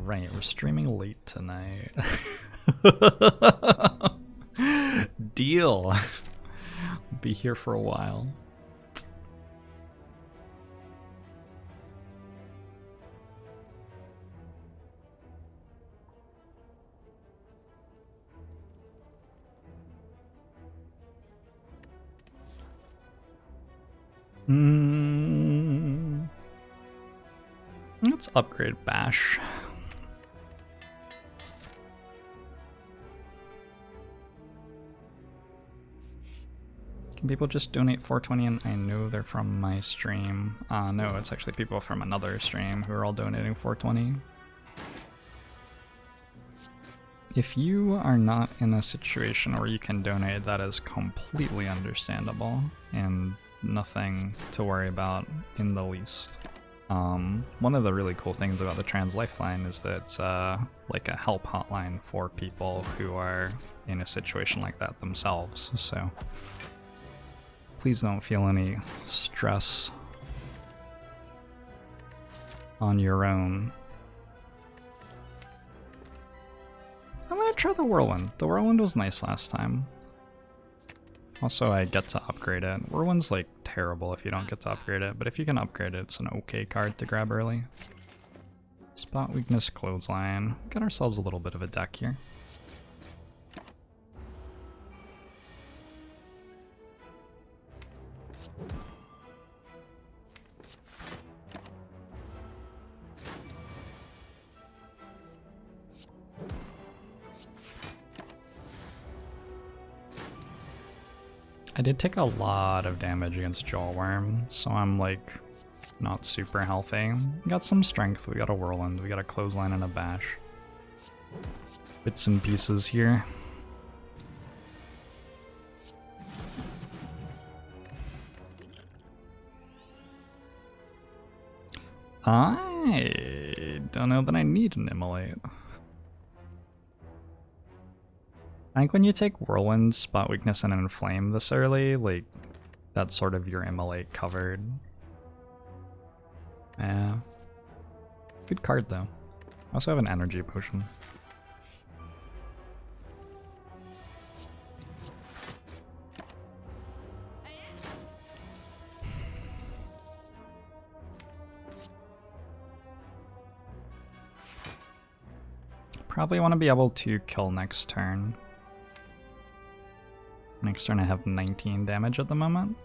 right, we're streaming late tonight. Deal. Be here for a while. Let's upgrade Bash. Can people just donate 420 and I know they're from my stream? No, it's actually people from another stream who are all donating 420. If you are not in a situation where you can donate, that is completely understandable and nothing to worry about in the least. One of the really cool things about the Trans Lifeline is that it's like a help hotline for people who are in a situation like that themselves, so please don't feel any stress on your own. I'm gonna try the Whirlwind. The Whirlwind was nice last time. Also, I get to upgrade it. Whirlwind's like terrible if you don't get to upgrade it, but if you can upgrade it, it's an okay card to grab early. Spot Weakness, Clothesline. Get ourselves a little bit of a deck here. I did take a lot of damage against Jawworm, so I'm like not super healthy. We got some strength, we got a Whirlwind, we got a Clothesline and a Bash. Bits and pieces here. I don't know that I need an Immolate. I think when you take Whirlwind, Spot Weakness, and Inflame this early, like, that's sort of your Immolate covered. Yeah. Good card, though. I also have an Energy Potion. Probably want to be able to kill next turn. Next turn I have 19 damage at the moment.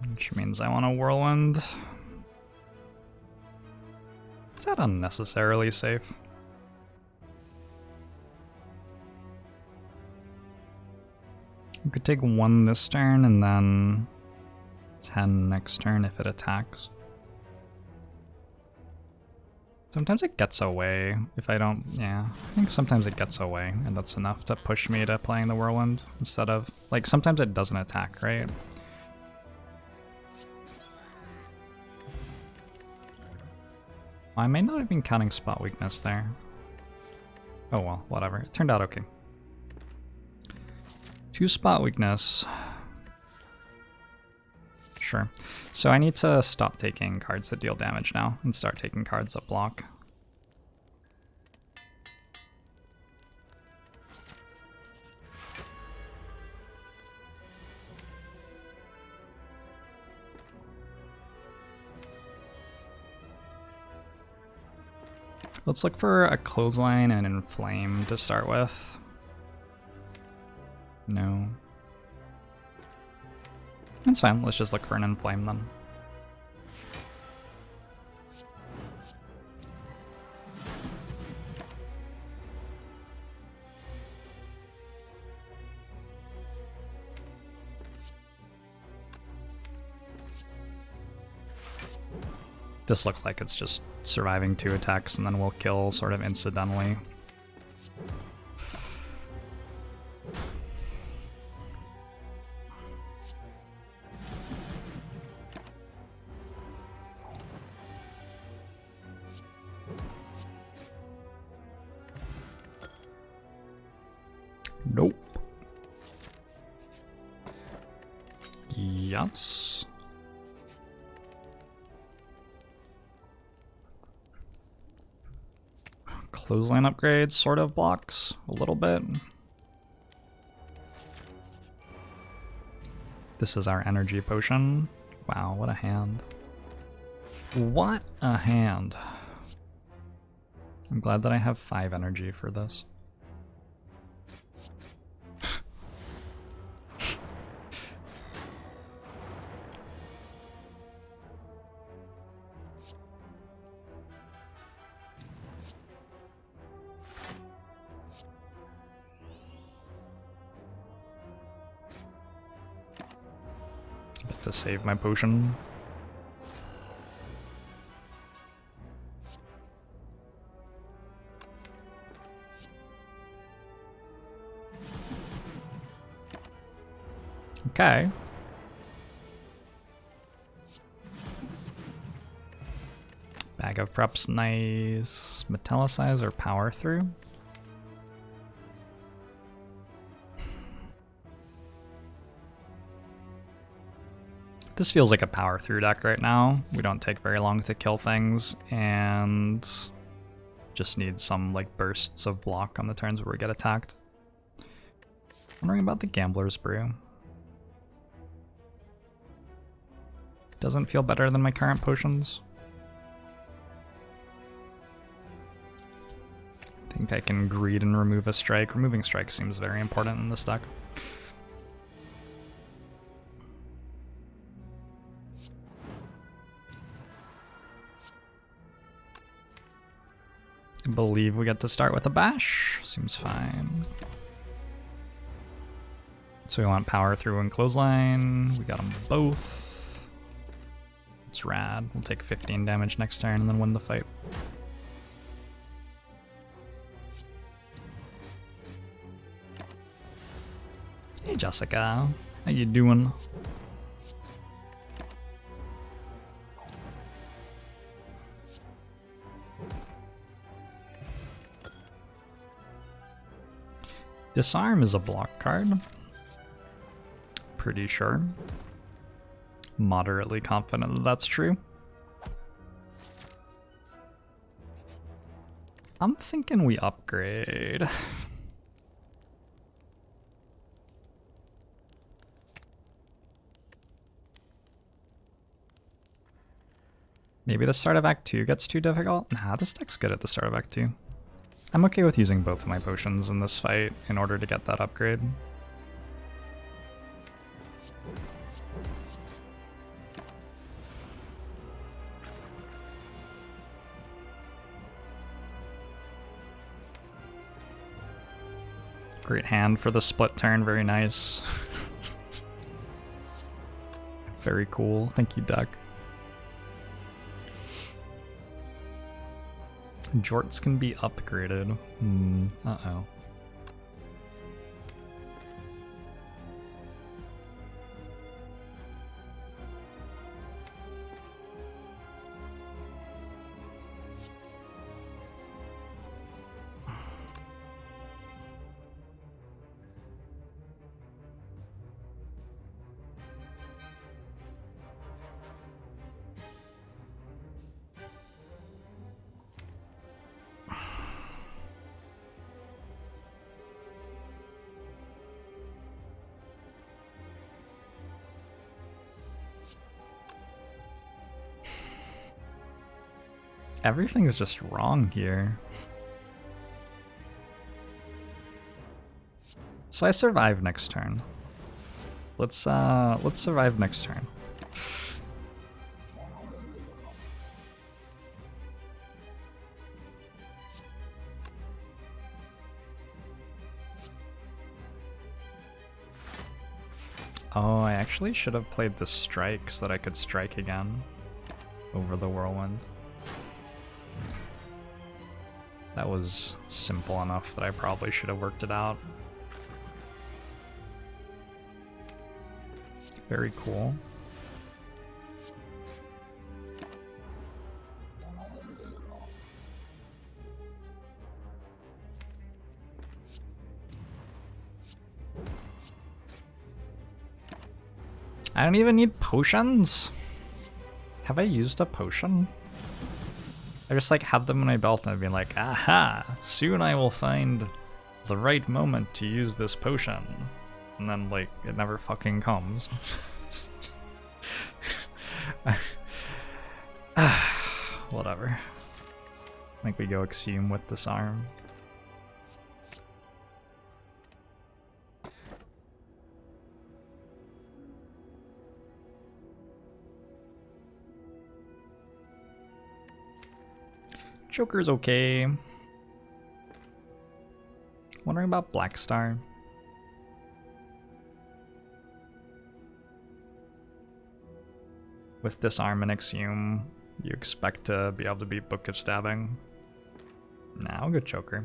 Which means I want a Whirlwind. Is that unnecessarily safe? You could take 1 this turn and then 10 next turn if it attacks. Sometimes it gets away if I don't, yeah. I think sometimes it gets away and that's enough to push me to playing the Whirlwind instead of, like, sometimes it doesn't attack, right? I may not have been counting Spot Weakness there. Oh well, whatever. It turned out okay. 2 Spot Weakness. Sure. So I need to stop taking cards that deal damage now and start taking cards that block. Let's look for a Clothesline and Inflame to start with. No. That's fine, let's just look for an Inflame then. This looks like it's just surviving 2 attacks and then we'll kill sort of incidentally. Nope. Yes. Clothesline upgrades sort of blocks a little bit. This is our energy potion. Wow, what a hand. What a hand. I'm glad that I have 5 energy for this. To save my potion. Okay. Bag of preps, nice. Metallicize or power through? This feels like a power through deck right now. We don't take very long to kill things and just need some like bursts of block on the turns where we get attacked. Wondering about the Gambler's Brew. Doesn't feel better than my current potions. I think I can greed and remove a strike. Removing strike seems very important in this deck. I believe we get to start with a bash. Seems fine. So we want power through and clothesline. We got them both. It's rad. We'll take 15 damage next turn and then win the fight. Hey Jessica, how you doing? Disarm is a block card. Pretty sure. Moderately confident that that's true. I'm thinking we upgrade. Maybe the start of Act 2 gets too difficult? Nah, this deck's good at the start of Act 2. I'm okay with using both of my potions in this fight in order to get that upgrade. Great hand for the split turn, very nice. Very cool, thank you, Duck. Jorts can be upgraded. Uh-oh. Everything's just wrong here. So I survive next turn. Let's survive next turn. Oh, I actually should have played the strike so that I could strike again over the whirlwind. That was simple enough that I probably should have worked it out. Very cool. I don't even need potions. Have I used a potion? I just like had them in my belt and I'd be like, aha, soon I will find the right moment to use this potion. And then like, it never fucking comes. Whatever. I think we go Exhume with Disarm. Joker's okay. Wondering about Black Star. With Disarm and Exhume, you expect to be able to beat Book of Stabbing. Nah, I'll go Joker.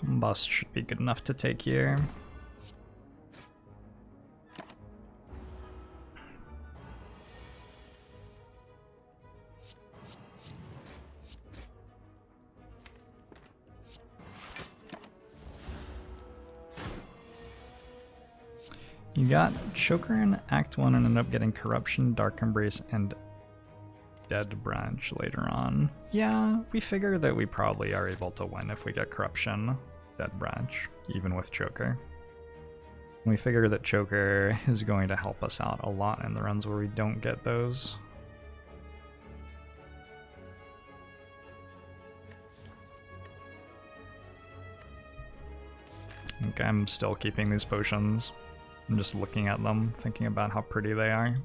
Combust should be good enough to take here. You got Choker in Act 1 and ended up getting Corruption, Dark Embrace, and Dead Branch later on. Yeah, we figure that we probably are able to win if we get Corruption, Dead Branch, even with Choker. We figure that Choker is going to help us out a lot in the runs where we don't get those. Okay, I'm still keeping these potions. I'm just looking at them, thinking about how pretty they are.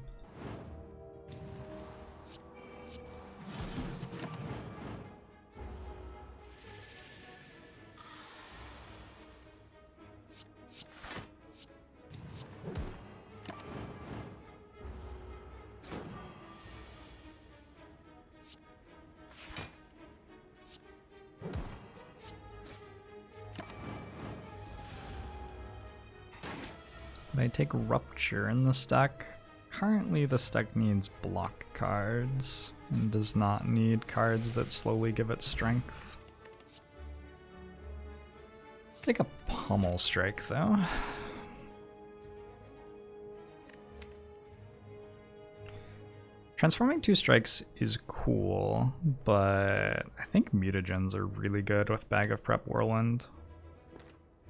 I take Rupture in this deck. Currently this deck needs block cards and does not need cards that slowly give it strength. Take a Pummel Strike though. Transforming 2 strikes is cool, but I think mutagens are really good with Bag of Prep Whirlwind.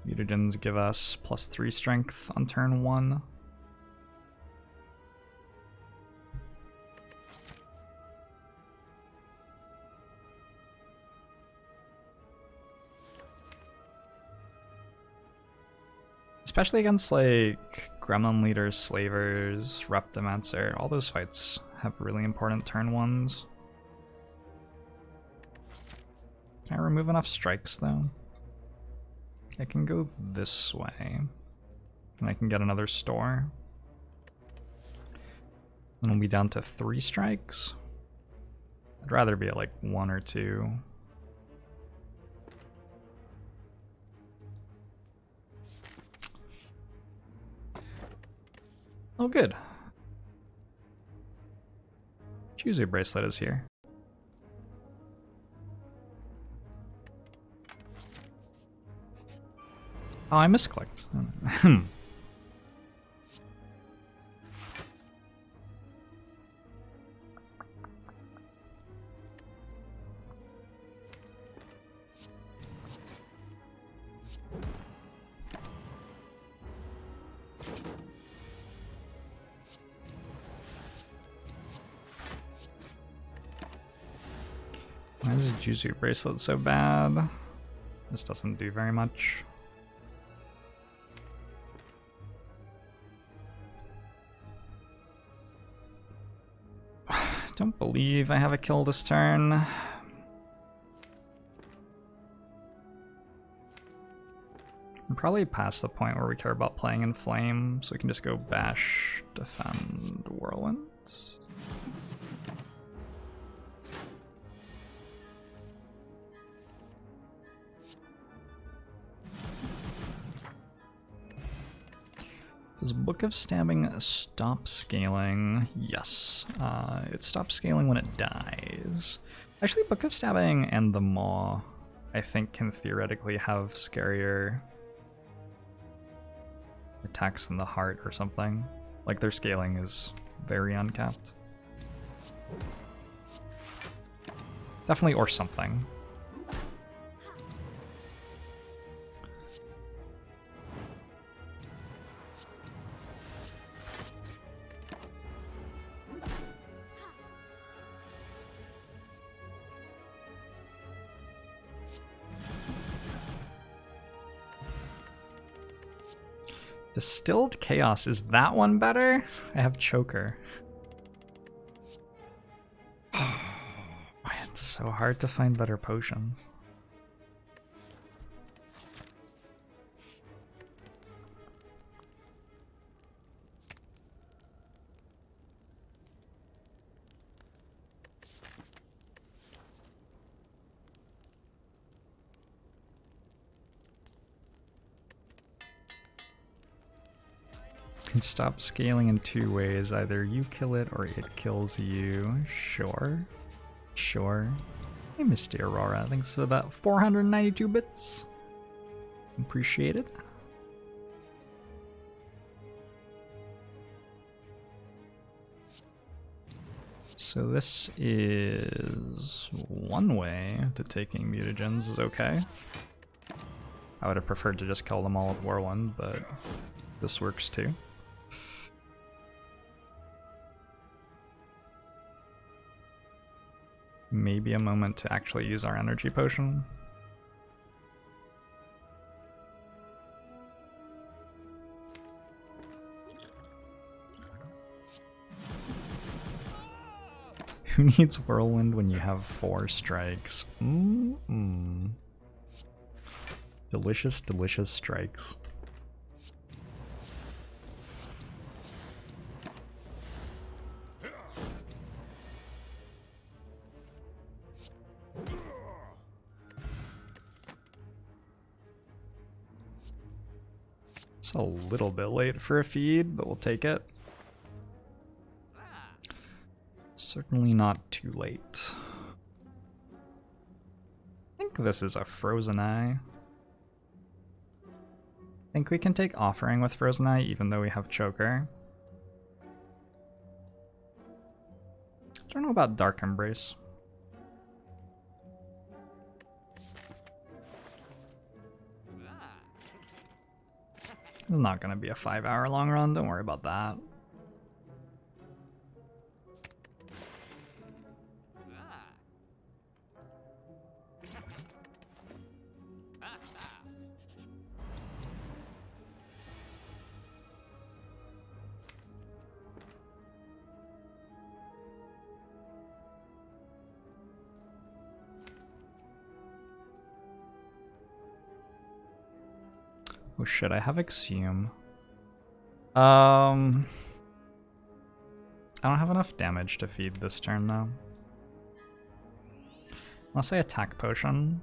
Mutagens give us +3 strength on turn 1. Especially against like Gremlin Leaders, Slavers, Reptimancer, all those fights have really important turn 1s. Can I remove enough strikes though? I can go this way, and I can get another store. Then we'll be down to 3 strikes. I'd rather be at like 1 or 2. Oh, good. Choose Your Bracelet is here. Oh, I misclicked. Why is Juzu Bracelet so bad? This doesn't do very much. Don't believe I have a kill this turn. I'm probably past the point where we care about playing in flame, so we can just go bash, defend, whirlwinds. Does Book of Stabbing stop scaling? Yes. It stops scaling when it dies. Actually, Book of Stabbing and the Maw, I think, can theoretically have scarier attacks in the heart or something. Like, their scaling is very uncapped. Definitely, or something. Distilled Chaos, is that one better? I have Choker. It's so hard to find better potions. Can stop scaling in two ways. Either you kill it or it kills you. Sure. Sure. Hey, Misty Aurora. Thanks for that 492 bits. Appreciate it. So this is one way to taking mutagens is okay. I would have preferred to just kill them all with Whirlwind, but this works too. Maybe a moment to actually use our energy potion. Who needs Whirlwind when you have 4 strikes? Delicious, delicious strikes. It's a little bit late for a feed, but we'll take it. Certainly not too late. I think this is a Frozen Eye. I think we can take Offering with Frozen Eye even though we have Choker. I don't know about Dark Embrace. It's not going to be a 5-hour long run, don't worry about that. Oh shit, I have Exhume. I don't have enough damage to feed this turn though. Unless I attack Potion.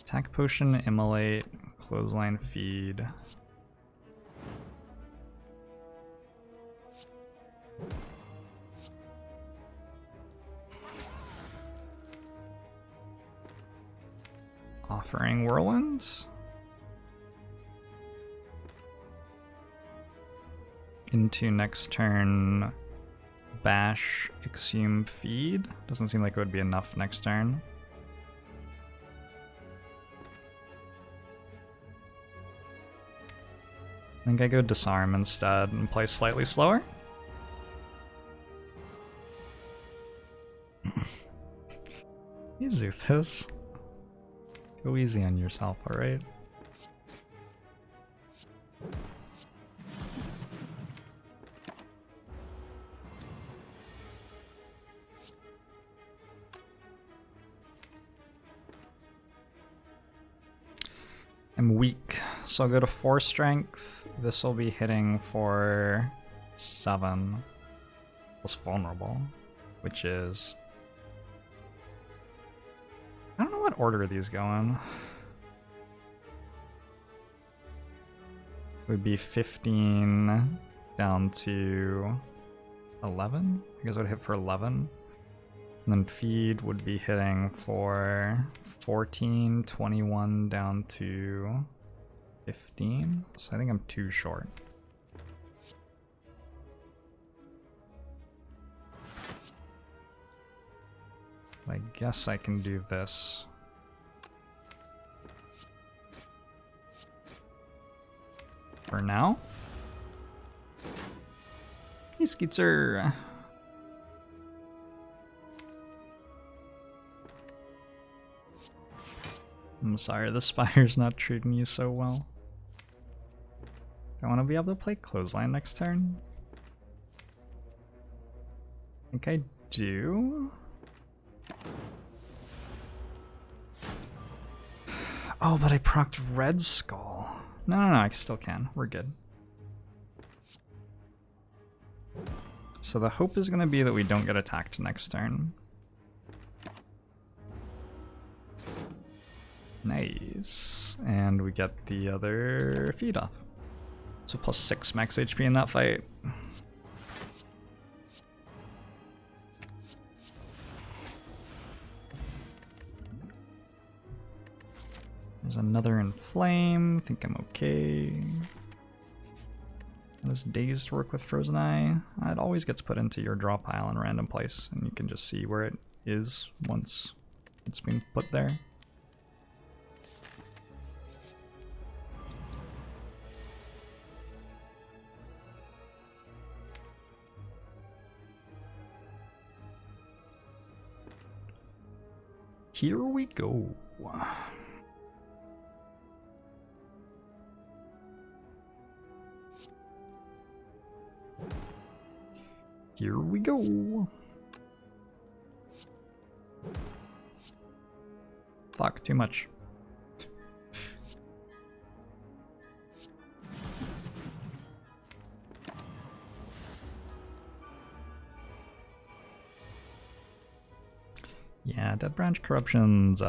Attack Potion, Immolate, Clothesline, Feed. Offering Whirlwinds. Into next turn, bash, exhume, feed. Doesn't seem like it would be enough next turn. I think I go disarm instead and play slightly slower. Izuthos. Go easy on yourself, alright? I'm weak, so I'll go to 4 strength. This will be hitting for 7. Plus vulnerable, which is... I don't know what order these go in. It would be 15 down to 11. I guess it would hit for 11. And then feed would be hitting for 14, 21 down to 15. So I think I'm too short. I guess I can do this. For now. Hey, Skeetzer. I'm sorry, the Spire's not treating you so well. I want to be able to play Clothesline next turn. I think I do. Oh, but I procced Red Skull. No, I still can. We're good. So the hope is going to be that we don't get attacked next turn. Nice. And we get the other feed off. So plus 6 max HP in that fight. There's another Inflame. Think I'm okay. This Dazed work with Frozen Eye. It always gets put into your draw pile in a random place, and you can just see where it is once it's been put there. Here we go. Here we go. Fuck, too much. Yeah, Dead Branch Corruption's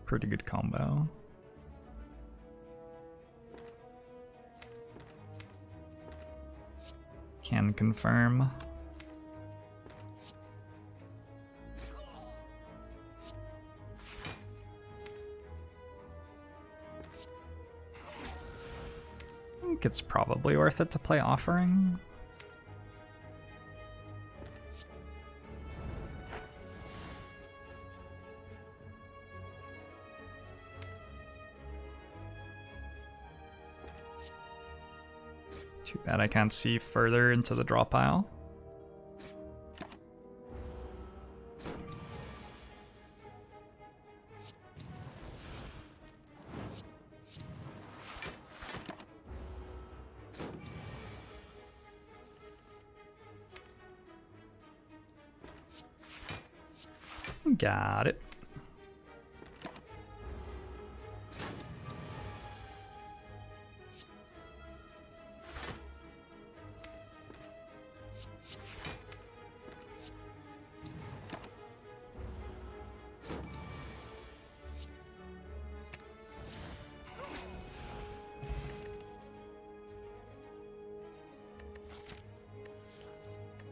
pretty good combo. Can confirm. I think it's probably worth it to play Offering. Too bad I can't see further into the draw pile. Got it.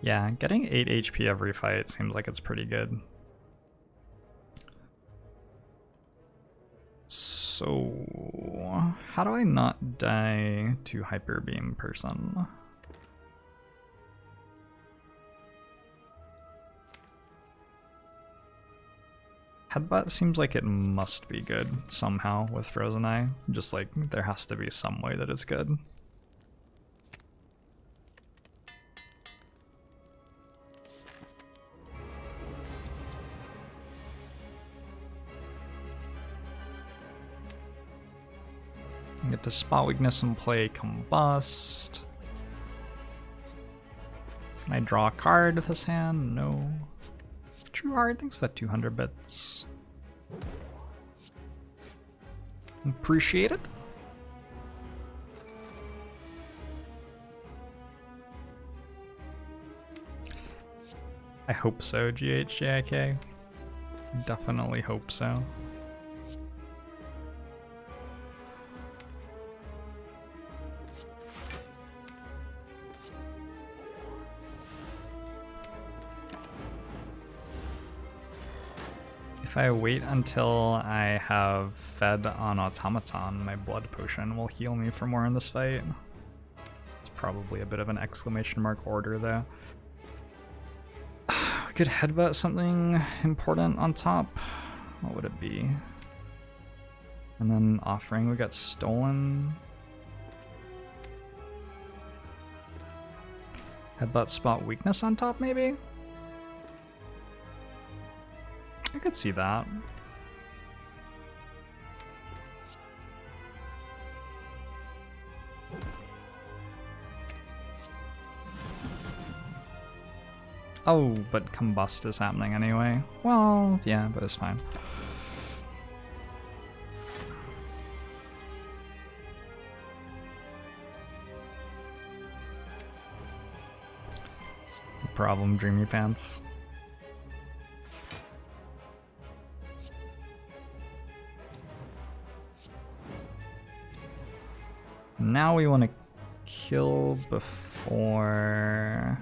Yeah, getting 8 HP every fight seems like it's pretty good. So, how do I not die to Hyper Beam person? Headbutt seems like it must be good somehow with Frozen Eye. Just like there has to be some way that it's good. Get to spot weakness and play Combust. Can I draw a card with this hand? No. True Heart, thanks for that 200 bits. Appreciate it. I hope so, GHJIK. Definitely hope so. If I wait until I have fed on Automaton, my blood potion will heal me for more in this fight. It's probably a bit of an exclamation mark order though. We could headbutt something important on top. What would it be? And then offering, we got stolen. Headbutt spot weakness on top maybe? I could see that. Oh, but Combust is happening anyway. Well, yeah, but it's fine. No problem, Dreamy Pants. Now we want to kill before...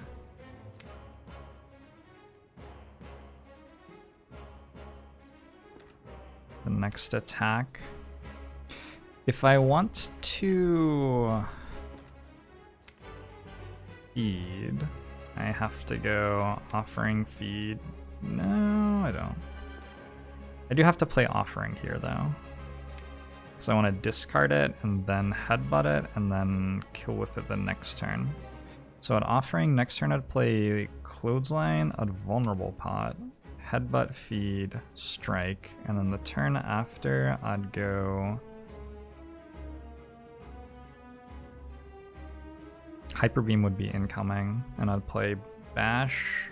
the next attack. If I want to feed, I have to go offering feed. No, I don't. I do have to play offering here though. So I want to discard it and then headbutt it and then kill with it the next turn. So at offering, next turn I'd play Clothesline, I'd Vulnerable Pot, headbutt, feed, strike, and then the turn after I'd go Hyper Beam would be incoming, and I'd play bash,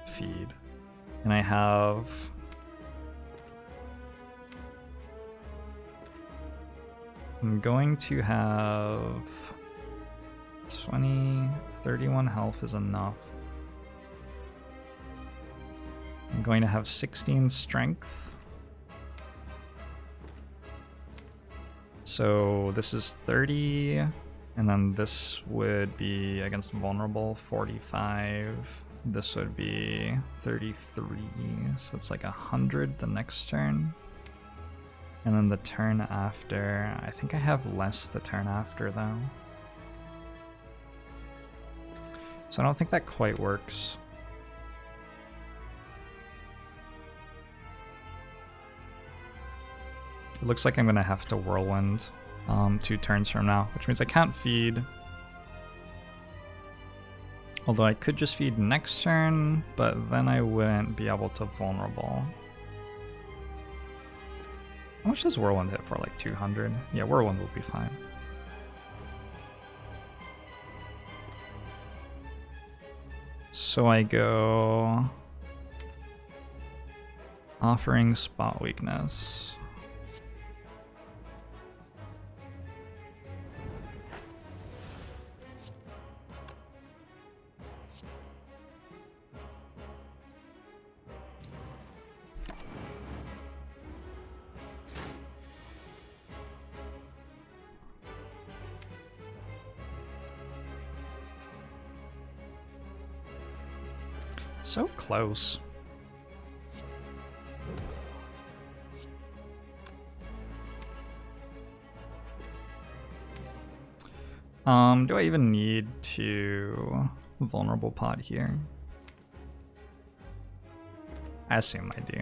feed, and I have I'm going to have 31 health is enough. I'm going to have 16 strength. So this is 30, and then this would be against vulnerable 45. This would be 33, so it's like 100 the next turn. And then the turn after, I think I have less the turn after though. So I don't think that quite works. It looks like I'm gonna have to whirlwind 2 turns from now, which means I can't feed. Although I could just feed next turn, but then I wouldn't be able to vulnerable. How much does Whirlwind hit for? Like 200? Yeah, Whirlwind will be fine. So I go offering spot weakness. So close. Do I even need to vulnerable pot here? I assume I do.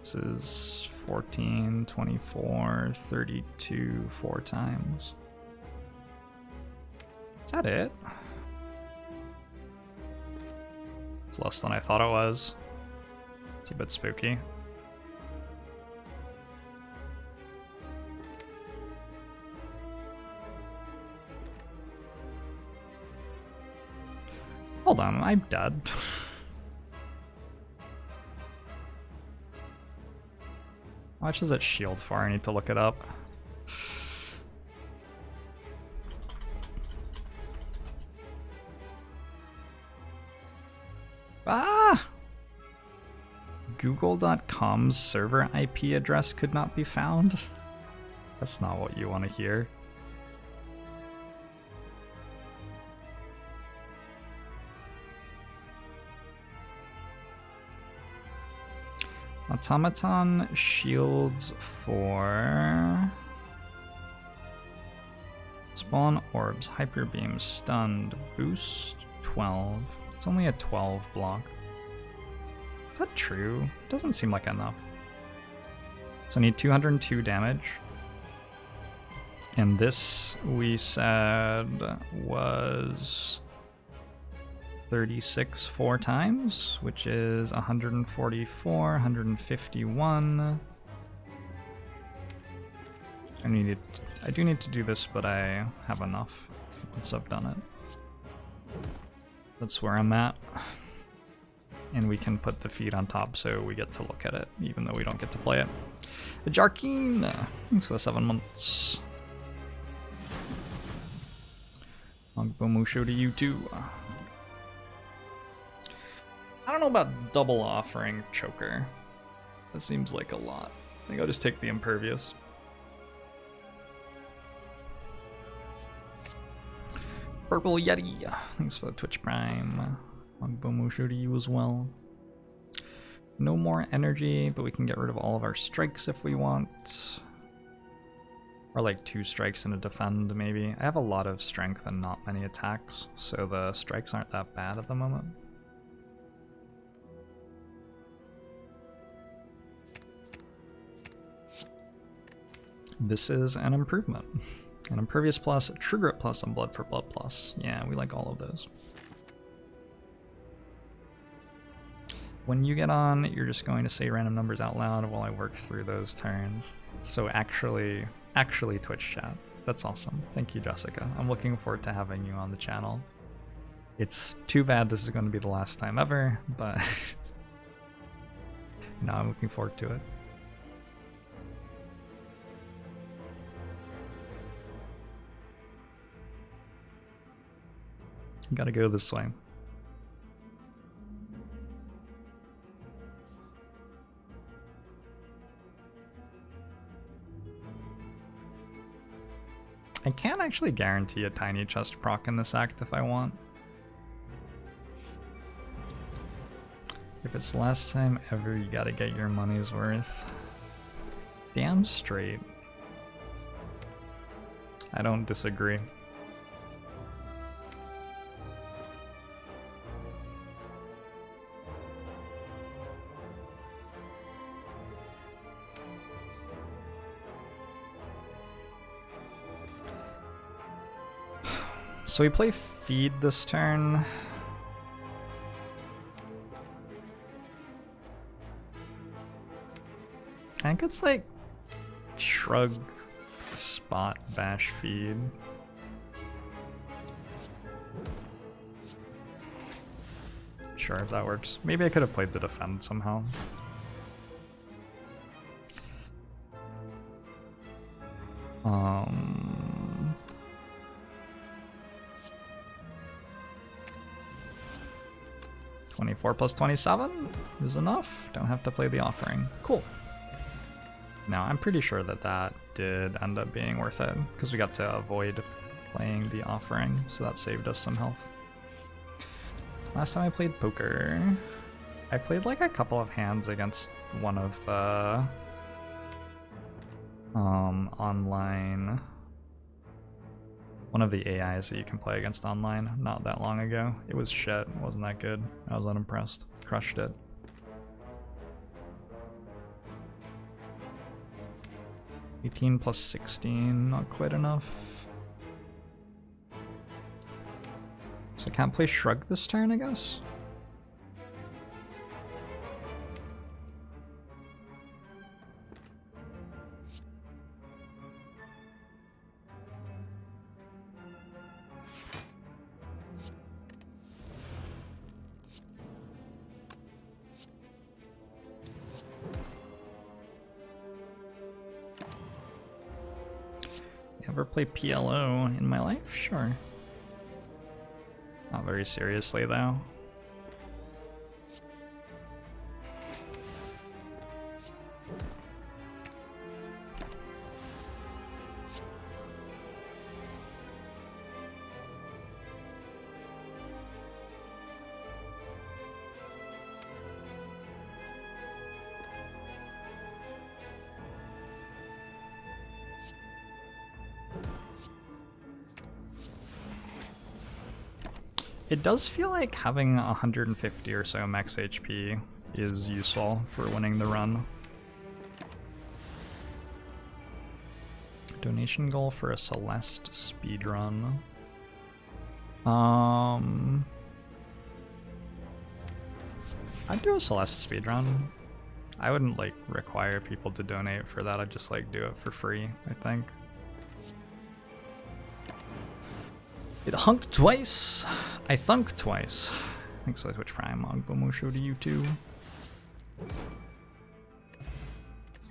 This is 14, 24, 32, 4 times. Is that it? It's less than I thought it was. It's a bit spooky. Hold on, I'm dead. How much does it shield for? I need to look it up. Ah! Google.com's server IP address could not be found? That's not what you want to hear. Automaton shields for spawn orbs, hyper beam, stunned, boost 12. It's only a 12 block. Is that true? It doesn't seem like enough. So I need 202 damage. And this we said was 36 4 times, which is 144, 151. I do need to do this, but I have enough once I've done it. That's where I'm at. And we can put the feed on top so we get to look at it, even though we don't get to play it. Jarkeen, thanks for the 7 months. Musho to you too. I don't know about double offering choker. That seems like a lot. I think I'll just take the impervious. Purple Yeti, thanks for the Twitch Prime. Musho to you as well. No more energy, but we can get rid of all of our strikes if we want. Or like 2 strikes and a defend, maybe. I have a lot of strength and not many attacks, so the strikes aren't that bad at the moment. This is an improvement. An impervious plus, a true grit plus, and blood for blood plus. Yeah, we like all of those. When you get on, you're just going to say random numbers out loud while I work through those turns. So actually Twitch chat. That's awesome. Thank you, Jessica. I'm looking forward to having you on the channel. It's too bad this is going to be the last time ever, but no, I'm looking forward to it. Gotta go this way. I can actually guarantee a tiny chest proc in this act if I want. If it's the last time ever, you gotta get your money's worth. Damn straight. I don't disagree. So we play feed this turn. I think it's like shrug, spot, bash, feed. Sure, if that works. Maybe I could have played the defend somehow. 24 plus 27 is enough. Don't have to play the offering. Cool. Now, I'm pretty sure that that did end up being worth it, because we got to avoid playing the offering, so that saved us some health. Last time I played poker, I played like a couple of hands against one of the online, one of the AIs that you can play against online not that long ago. It was shit. It wasn't that good. I was unimpressed. Crushed it. 18 plus 16, not quite enough. So I can't play Shrug this turn, I guess? Ever play PLO in my life? Sure. Not very seriously, though. It does feel like having 150 or so max HP is useful for winning the run. Donation goal for a Celeste speedrun. I'd do a Celeste speedrun. I wouldn't like require people to donate for that, I'd just like do it for free, I think. It hunked twice. I thunk twice. Thanks for the Twitch Prime. Ogbomo show to you too.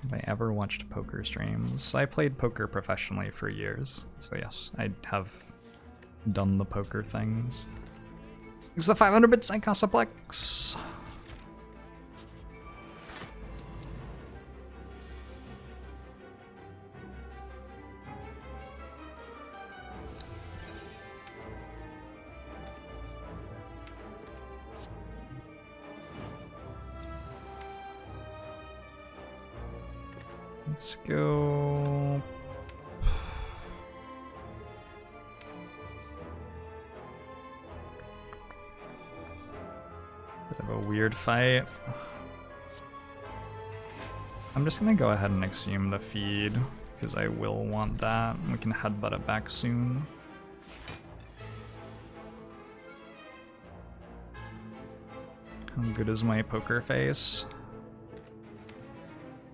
Have I ever watched poker streams? I played poker professionally for years, so yes, I have done the poker things. Thanks for the 500 bits, Icosaplex. Let's go. Bit of a weird fight. I'm just gonna go ahead and exhume the feed because I will want that. We can headbutt it back soon. How good is my poker face?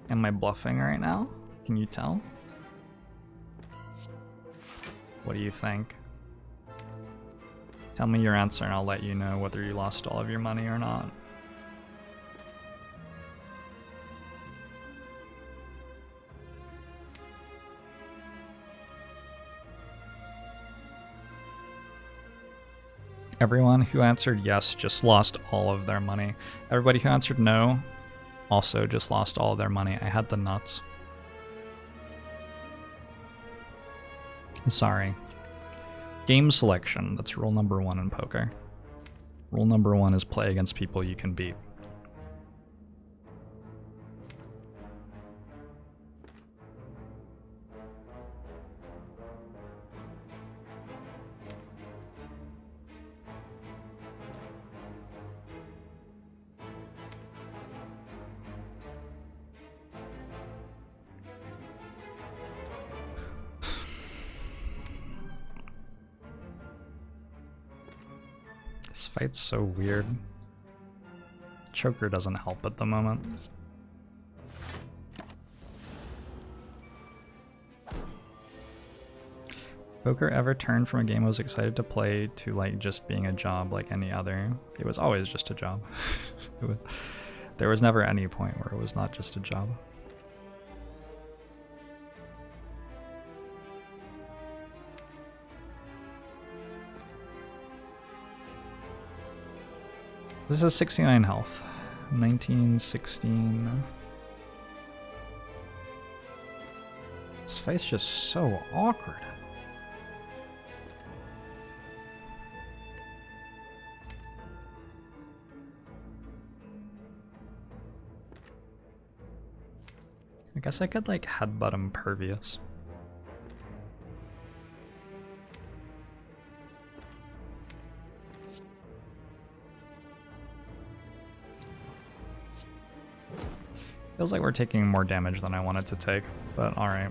Am I bluffing right now? Can you tell? What do you think? Tell me your answer and I'll let you know whether you lost all of your money or not. Everyone who answered yes just lost all of their money. Everybody who answered no also just lost all of their money. I had the nuts. Sorry. Game selection. That's rule number 1 in poker. Rule number 1 is play against people you can beat. This fight's so weird. Choker doesn't help at the moment. Poker ever turned from a game I was excited to play to like just being a job like any other? It was always just a job. There was never any point where it was not just a job. This is 69 health. 1916. This fight's just so awkward. I guess I could like headbutt Impervious. Feels like we're taking more damage than I wanted to take, but alright.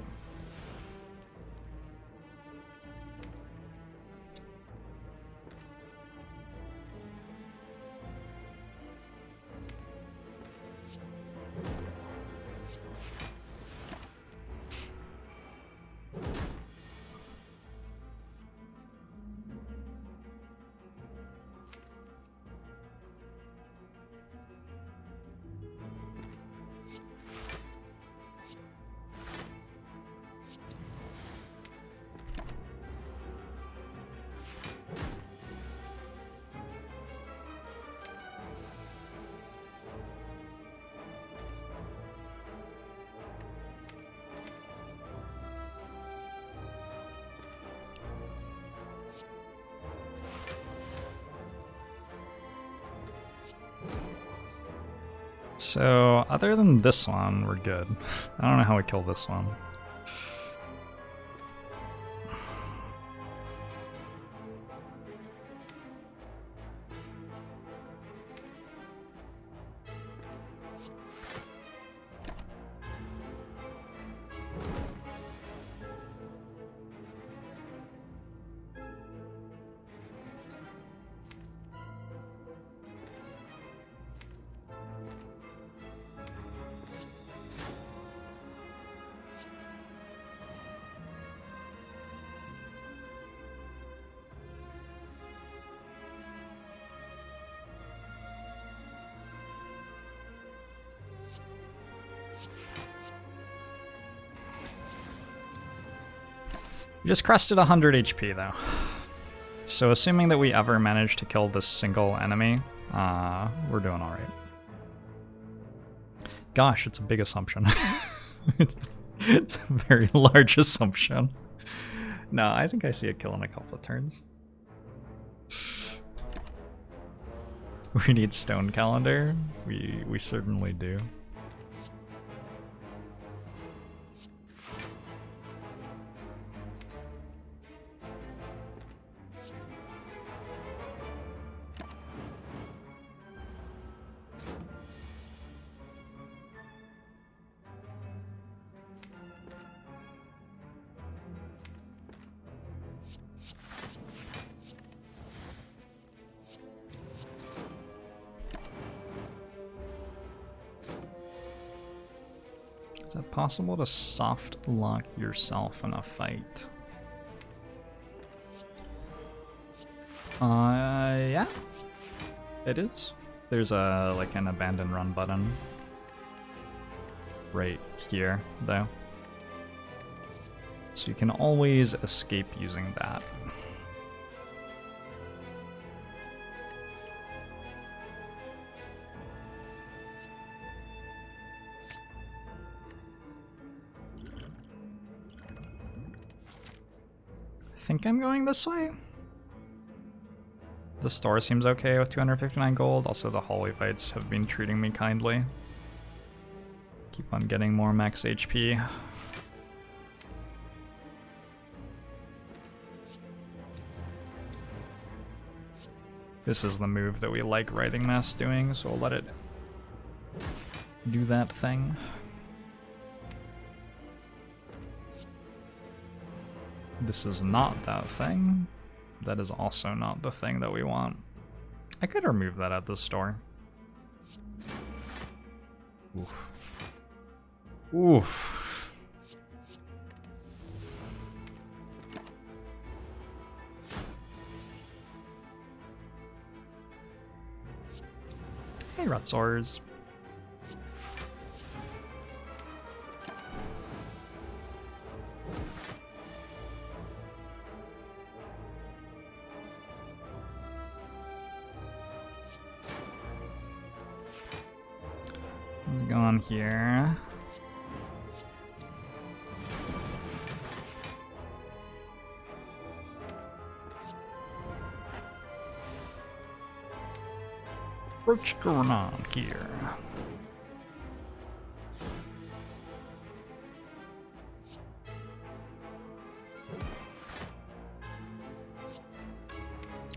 So, other than this one, we're good. I don't know how we kill this one. We just crested 100 HP though. So assuming that we ever manage to kill this single enemy, we're doing alright. Gosh, it's a big assumption. It's a very large assumption. No, I think I see a kill in a couple of turns. We need stone calendar. We certainly do. Is it possible to soft lock yourself in a fight? Yeah, it is. There's a like an abandon run button right here, though. So you can always escape using that. I think I'm going this way. The store seems okay with 259 gold. Also, the hallway fights have been treating me kindly. Keep on getting more max HP. This is the move that we like Writhing Mass doing, so we'll let it do that thing. This is not that thing. That is also not the thing that we want. I could remove that at the store. Oof. Oof. Hey, Rutsaurs. Go on here. What's going on here?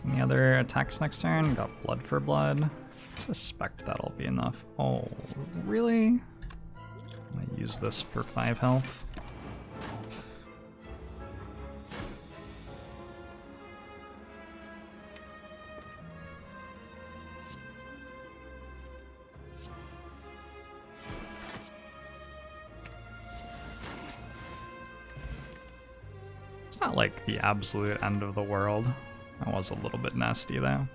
Any other attacks next turn? Got blood for blood. I suspect that'll be enough. Oh, really? I'm gonna use this for 5 health. It's not like the absolute end of the world. That was a little bit nasty though.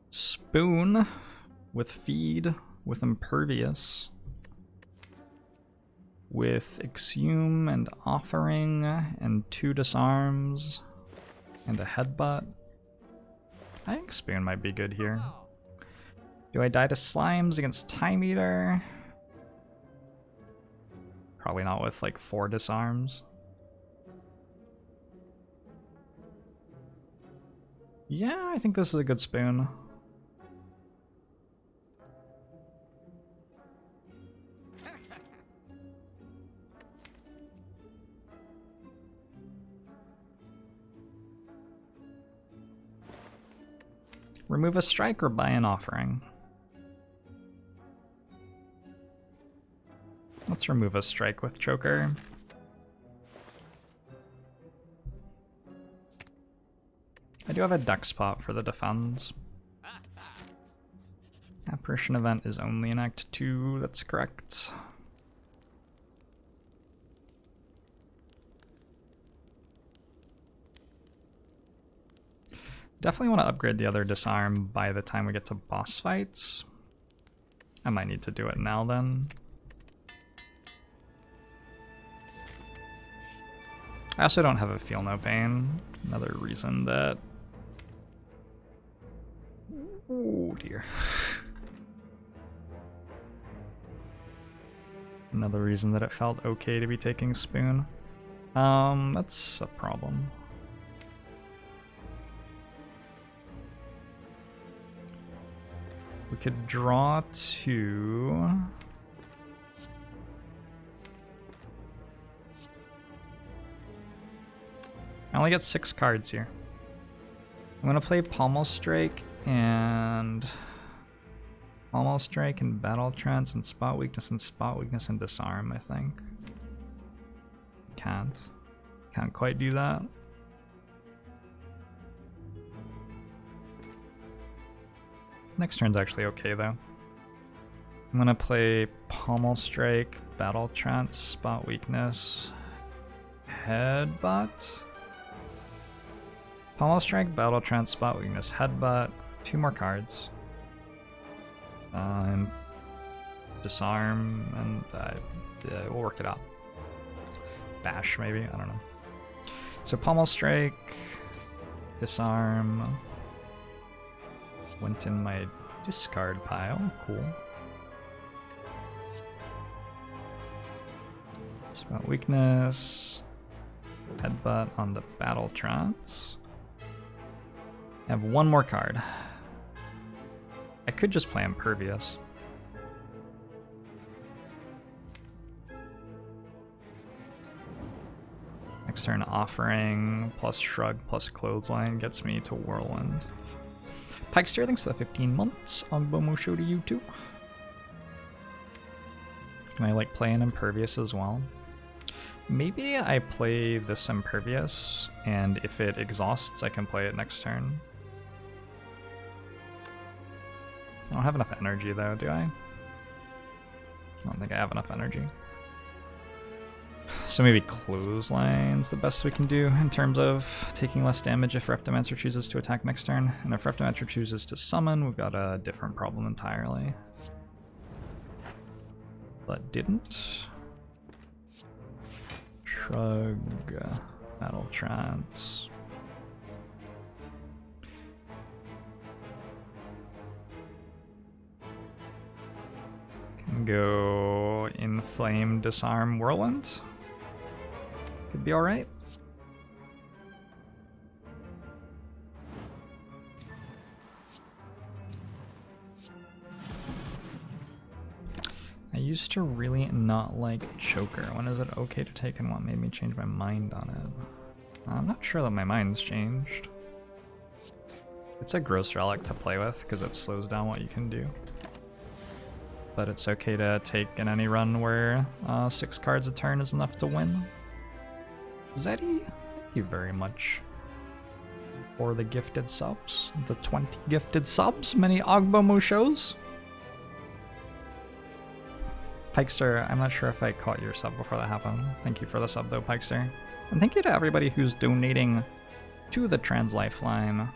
Spoon with feed, with impervious, with exhume and offering, and 2 disarms, and a headbutt. I think Spoon might be good here. Do I die to slimes against Time Eater? Probably not with like 4 disarms. Yeah, I think this is a good Spoon. Remove a strike or buy an offering? Let's remove a strike with Choker. I do have a deck spot for the defense. Apparition event is only in Act 2, that's correct. Definitely want to upgrade the other disarm by the time we get to boss fights. I might need to do it now then. I also don't have a Feel No Pain. Another reason that... Oh dear. Another reason that it felt okay to be taking Spoon. That's a problem. We could draw 2. I only get 6 cards here. I'm gonna play Pommel Strike and Battle Trance and Spot Weakness and Disarm, I think. Can't quite do that. Next turn's actually okay though. I'm gonna play Pommel Strike, Battle Trance, Spot Weakness, Headbutt. Pommel Strike, Battle Trance, Spot Weakness, Headbutt, 2 more cards. And Disarm, and yeah, we'll work it out. Bash, maybe? I don't know. So Pommel Strike, Disarm, went in my discard pile, cool. Spot Weakness, Headbutt on the Battle Trance. I have 1 more card. I could just play Impervious. Next turn, Offering plus Shrug plus Clothesline gets me to Whirlwind. Pikester, thanks for the 15 months. Ogbomo show to you too. Can I like play an Impervious as well? Maybe I play this Impervious, and if it exhausts, I can play it next turn. I don't have enough energy though, do I? I don't think I have enough energy. So maybe Clothesline's the best we can do in terms of taking less damage if Reptomancer chooses to attack next turn. And if Reptomancer chooses to summon, we've got a different problem entirely. But didn't. Shrug, Battle Trance. Can go Inflame, Disarm, Whirlwind. Could be alright. I used to really not like Choker. When is it okay to take and what made me change my mind on it? I'm not sure that my mind's changed. It's a gross relic to play with because it slows down what you can do. But it's okay to take in any run where 6 cards a turn is enough to win. Zeddy, thank you very much for the gifted subs. The 20 gifted subs, many Ogbomo shows. Pikester, I'm not sure if I caught your sub before that happened. Thank you for the sub though, Pikester. And thank you to everybody who's donating to the Trans Lifeline.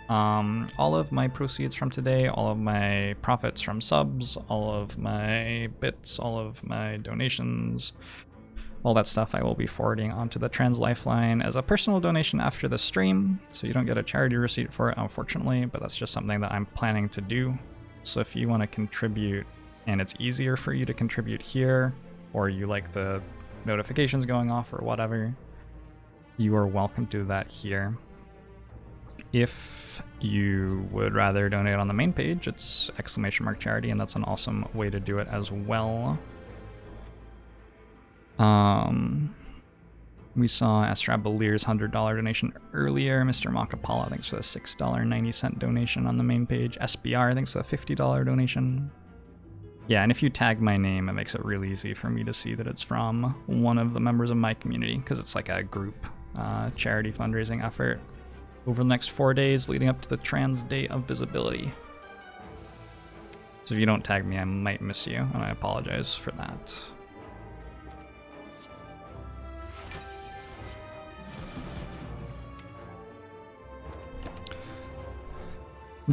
All of my proceeds from today, all of my profits from subs, all of my bits, all of my donations, all that stuff I will be forwarding onto the Trans Lifeline as a personal donation after the stream, so you don't get a charity receipt for it, unfortunately, but that's just something that I'm planning to do. So if you want to contribute, and it's easier for you to contribute here, or you like the notifications going off or whatever, you are welcome to do that here. If you would rather donate on the main page, it's !charity, and that's an awesome way to do it as well. We saw Astrabalier's $100 donation earlier. Mr. Makapala, thanks for the $6.90 donation on the main page. SBR, thanks for the $50 donation. Yeah, and if you tag my name, it makes it really easy for me to see that it's from one of the members of my community, because it's like a group charity fundraising effort over the next 4 days leading up to the Trans Day of Visibility. So if you don't tag me, I might miss you, and I apologize for that.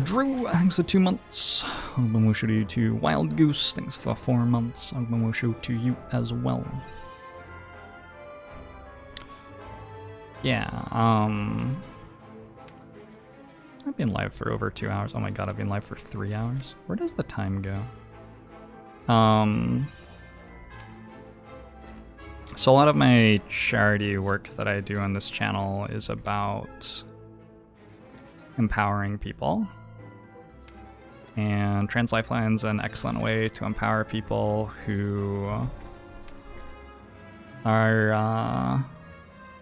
Drew, thanks for 2 months. Ogbamushu to Wild Goose, thanks for 4 months. Ogbamushu to you as well. Yeah, I've been live for over 2 hours. Oh my god, I've been live for 3 hours. Where does the time go? So a lot of my charity work that I do on this channel is about empowering people. And Trans Lifeline's an excellent way to empower people who are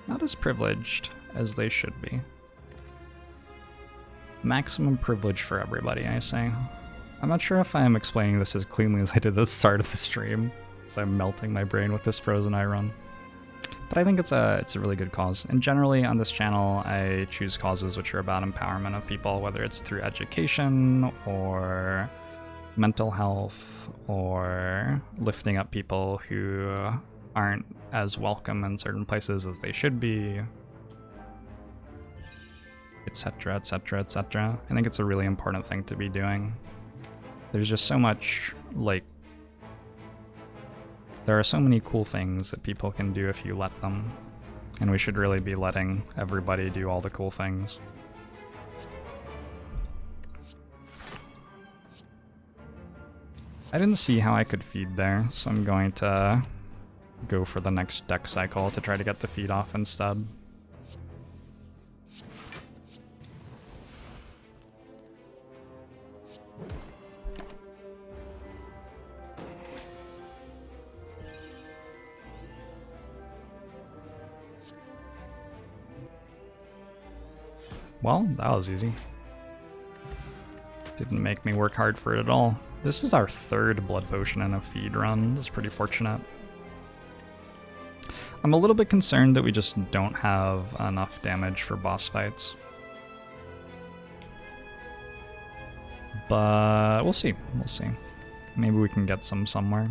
not as privileged as they should be. Maximum privilege for everybody, I say. I'm not sure if I'm explaining this as cleanly as I did at the start of the stream, as I'm melting my brain with this frozen iron. But I think it's a really good cause. And generally on this channel, I choose causes which are about empowerment of people, whether it's through education or mental health or lifting up people who aren't as welcome in certain places as they should be, etc, etc, etc. I think it's a really important thing to be doing. There's just so much, like, there are so many cool things that people can do if you let them, and we should really be letting everybody do all the cool things. I didn't see how I could feed there, so I'm going to go for the next deck cycle to try to get the feed off instead. Well, that was easy. Didn't make me work hard for it at all. This is our 3rd blood potion in a feed run. This is pretty fortunate. I'm a little bit concerned that we just don't have enough damage for boss fights. But we'll see. We'll see. Maybe we can get some somewhere.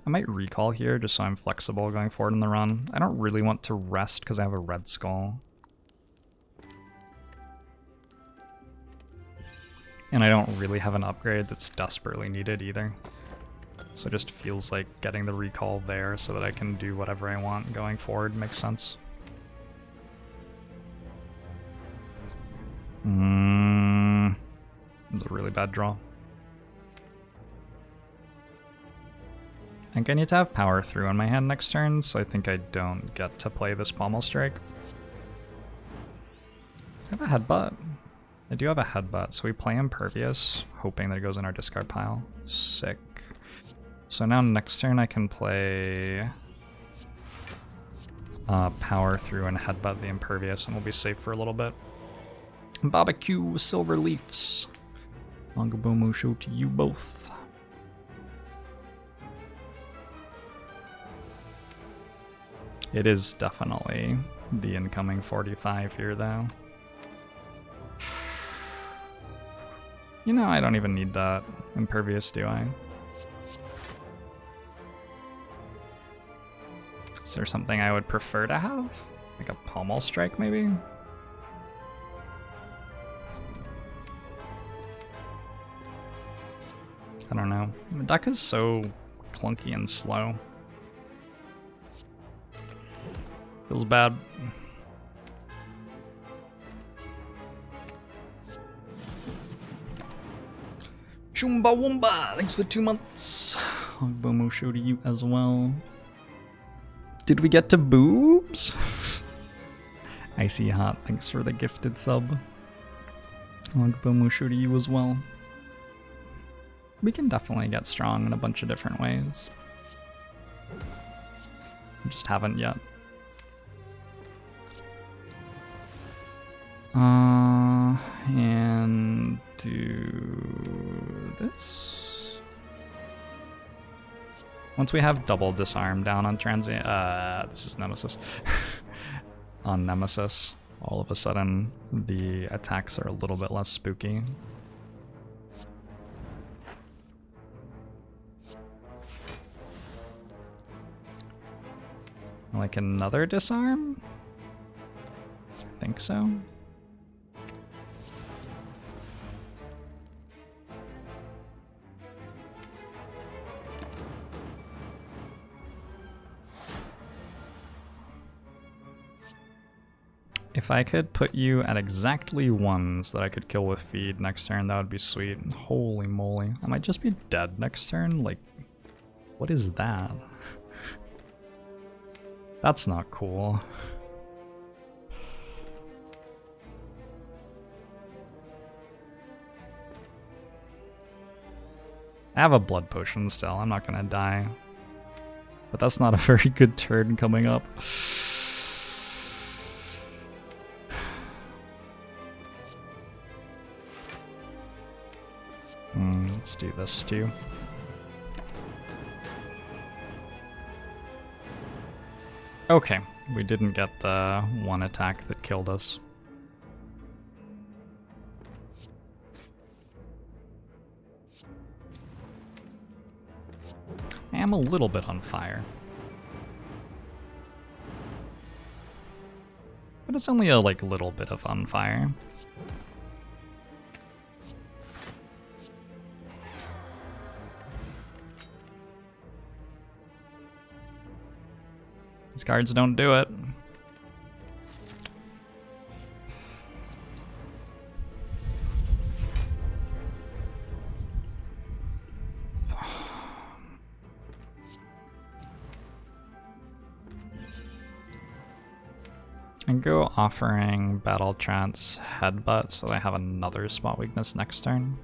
I might recall here just so I'm flexible going forward in the run. I don't really want to rest because I have a red skull. And I don't really have an upgrade that's desperately needed either. So it just feels like getting the recall there so that I can do whatever I want going forward makes sense. It was a really bad draw. I think I need to have power through in my hand next turn, so I think I don't get to play this pommel strike. I have a headbutt. I do have a headbutt, so we play Impervious, hoping that it goes in our discard pile. Sick. So now next turn I can play Power Through and headbutt the Impervious, and we'll be safe for a little bit. Barbecue Silver Leafs. Mangabomo show to you both. It is definitely the incoming 45 here, though. You know, I don't even need that Impervious, do I? Is there something I would prefer to have? Like a pommel strike, maybe? I don't know. The deck is so clunky and slow. Feels bad. Chumbawamba! Thanks for 2 months. Ogbomo show to you as well. Did we get to boobs? Icy Hot, thanks for the gifted sub. Ogbomo show to you as well. We can definitely get strong in a bunch of different ways. We just haven't yet. do this. Once we have double disarm down on transient, this is Nemesis. On Nemesis, all of a sudden the attacks are a little bit less spooky. Like another disarm? I think so. If I could put you at exactly ones that I could kill with feed next turn, that would be sweet. Holy moly. I might just be dead next turn? Like, what is that? That's not cool. I have a blood potion still, I'm not gonna die. But that's not a very good turn coming up. Let's do this too. Okay, we didn't get the one attack that killed us. I am a little bit on fire. But it's only a like little bit of on fire. These cards don't do it. And go offering Battle Trance Headbutt so I have another spot weakness next turn.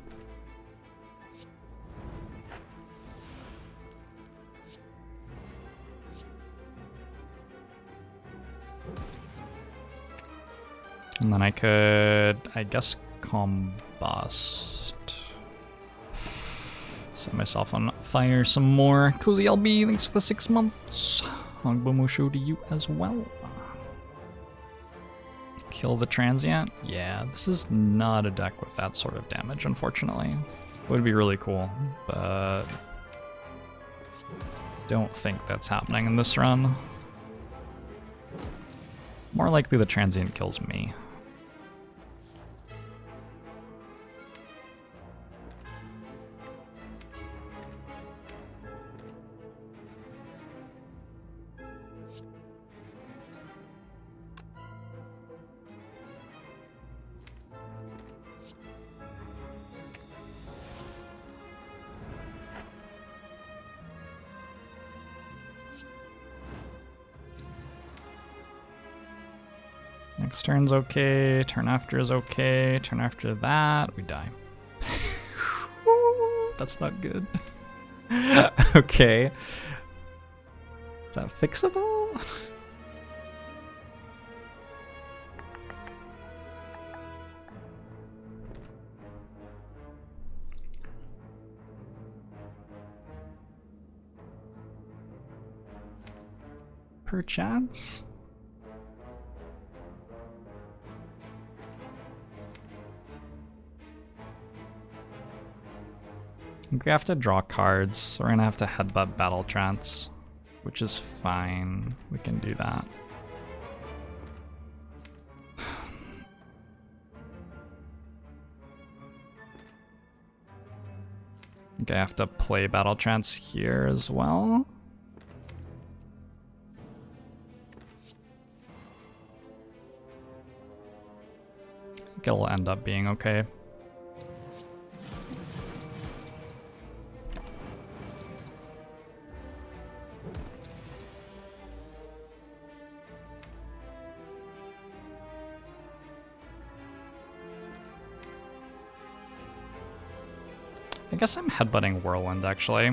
And then I could, I guess, Combust. Set myself on fire some more. Cozy LB, thanks for the 6 months. Hongbomo show to you as well. Kill the transient? Yeah, this is not a deck with that sort of damage, unfortunately. Would be really cool, but don't think that's happening in this run. More likely the transient kills me. Next turn's okay, turn after is okay, turn after that, we die. That's not good. Okay. Is that fixable? Perchance? I think we have to draw cards, so we're gonna have to headbutt Battle Trance, which is fine. We can do that. I think I have to play Battle Trance here as well. I think it'll end up being okay. I guess I'm headbutting Whirlwind, actually.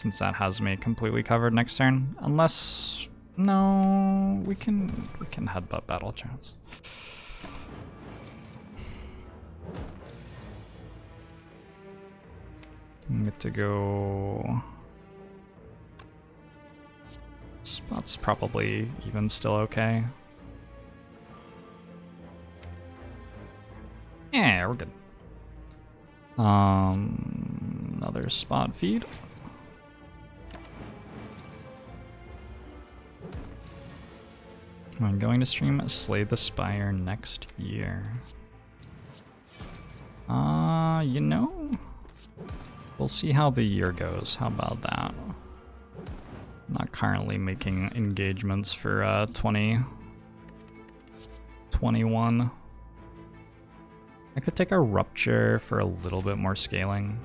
since that has me completely covered next turn. Unless, no, we can headbutt battle chance. I get to go. Spot's probably even still okay. Yeah, we're good. Another spot feed. I'm going to stream Slay the Spire next year. You know, we'll see how the year goes. How about that? I'm not currently making engagements for 2021. I could take a Rupture for a little bit more scaling.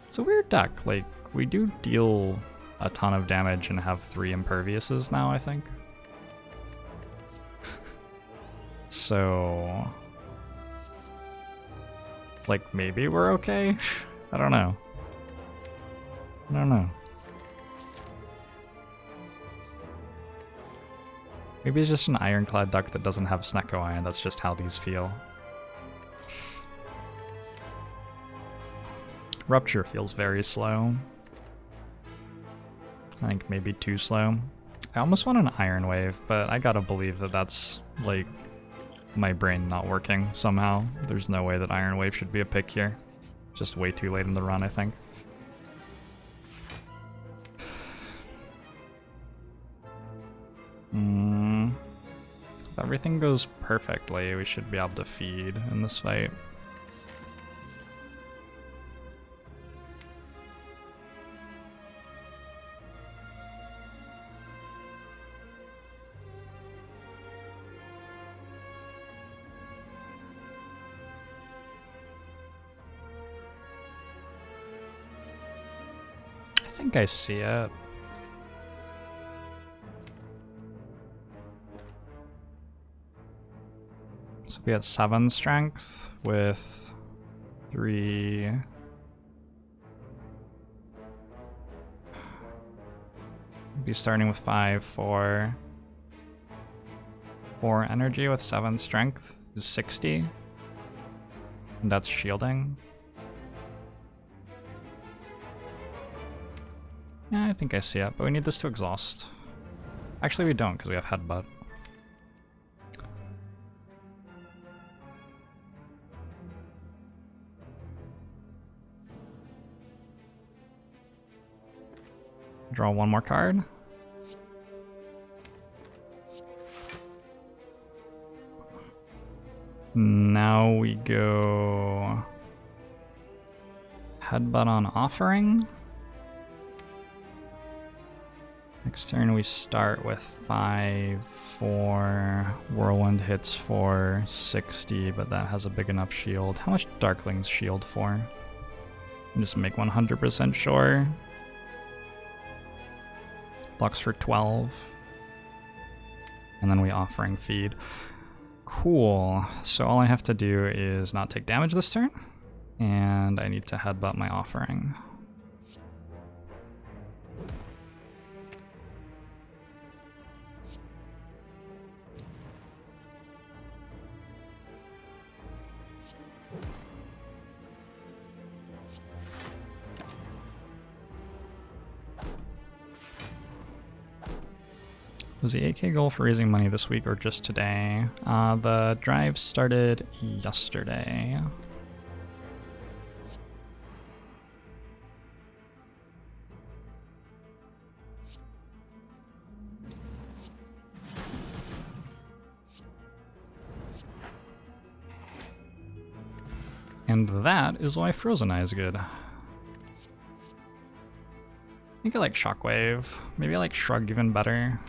It's a weird deck. Like, we do deal a ton of damage and have 3 Imperviouses now, I think. So, like, maybe we're okay? I don't know. I don't know. Maybe it's just an Ironclad deck that doesn't have Snecko Eye, and that's just how these feel. Rupture feels very slow. I think maybe too slow. I almost want an Iron Wave, but I gotta believe that that's, like, my brain not working somehow. There's no way that Iron Wave should be a pick here. Just way too late in the run, I think. If everything goes perfectly, we should be able to feed in this fight. I think I see it. So we had 7 strength with 3. Be starting with 5, 4. 4 energy with 7 strength is 60. And that's shielding. Yeah, I think I see it, but we need this to exhaust. Actually, we don't, because we have headbutt. Draw 1 more card. Now we go headbutt on offering. Next turn we start with 5, 4, Whirlwind hits for 60, but that has a big enough shield. How much Darkling's shield for? Just make 100% sure. Blocks for 12. And then we offering feed. Cool. So all I have to do is not take damage this turn. And I need to headbutt my offering. Was the 8K goal for raising money this week or just today? The drive started yesterday. And that is why Frozen Eye is good. I think I like Shockwave. Maybe I like Shrug even better.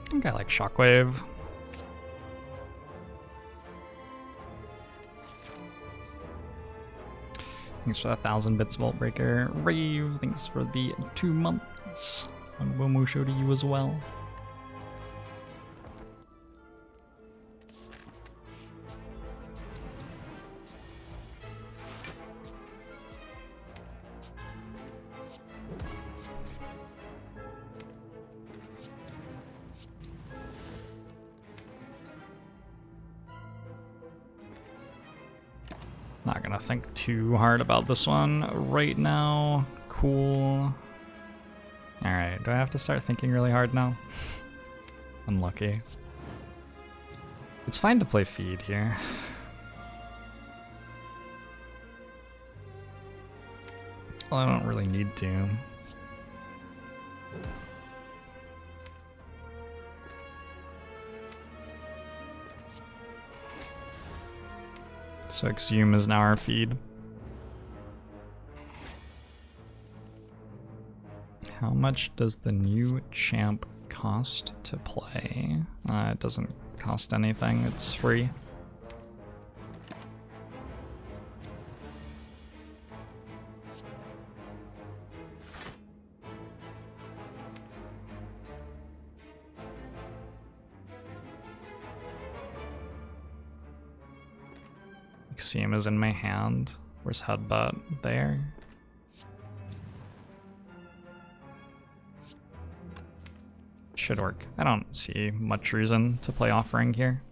I think I like Shockwave. Thanks for the 1,000 bits, Vault Breaker. Rave, thanks for the 2 months. Musho to you as well. Not gonna think too hard about this one right now. Cool. Alright, do I have to start thinking really hard now? Unlucky. It's fine to play feed here. Well, I don't really need to. So Exhume is now our feed. How much does the new champ cost to play? It doesn't cost anything, it's free. Exhume is in my hand. Where's Headbutt? There. Should work. I don't see much reason to play Offering here.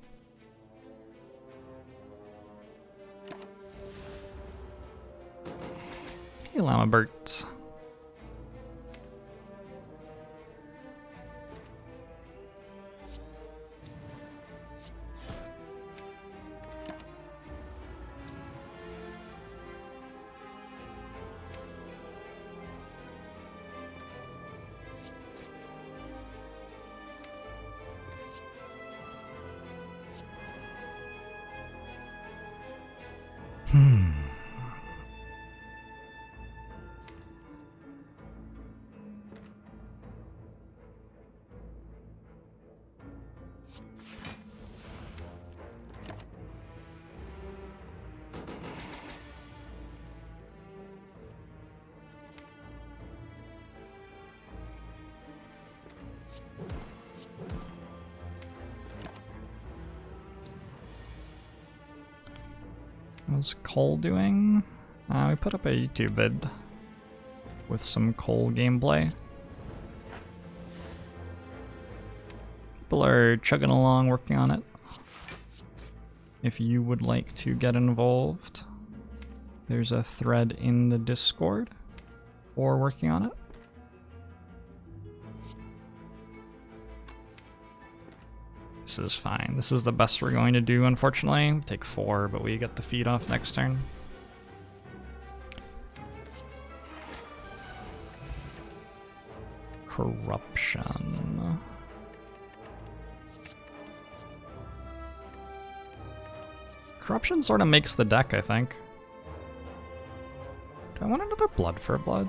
Hey, Lamabert. How's Cole doing? We put up a YouTube vid with some Cole gameplay. People are chugging along working on it. If you would like to get involved, there's a thread in the Discord for working on it. This is fine. This is the best we're going to do, unfortunately. Take 4, but we get the feed off next turn. Corruption. Corruption sort of makes the deck, I think. Do I want another blood for a blood?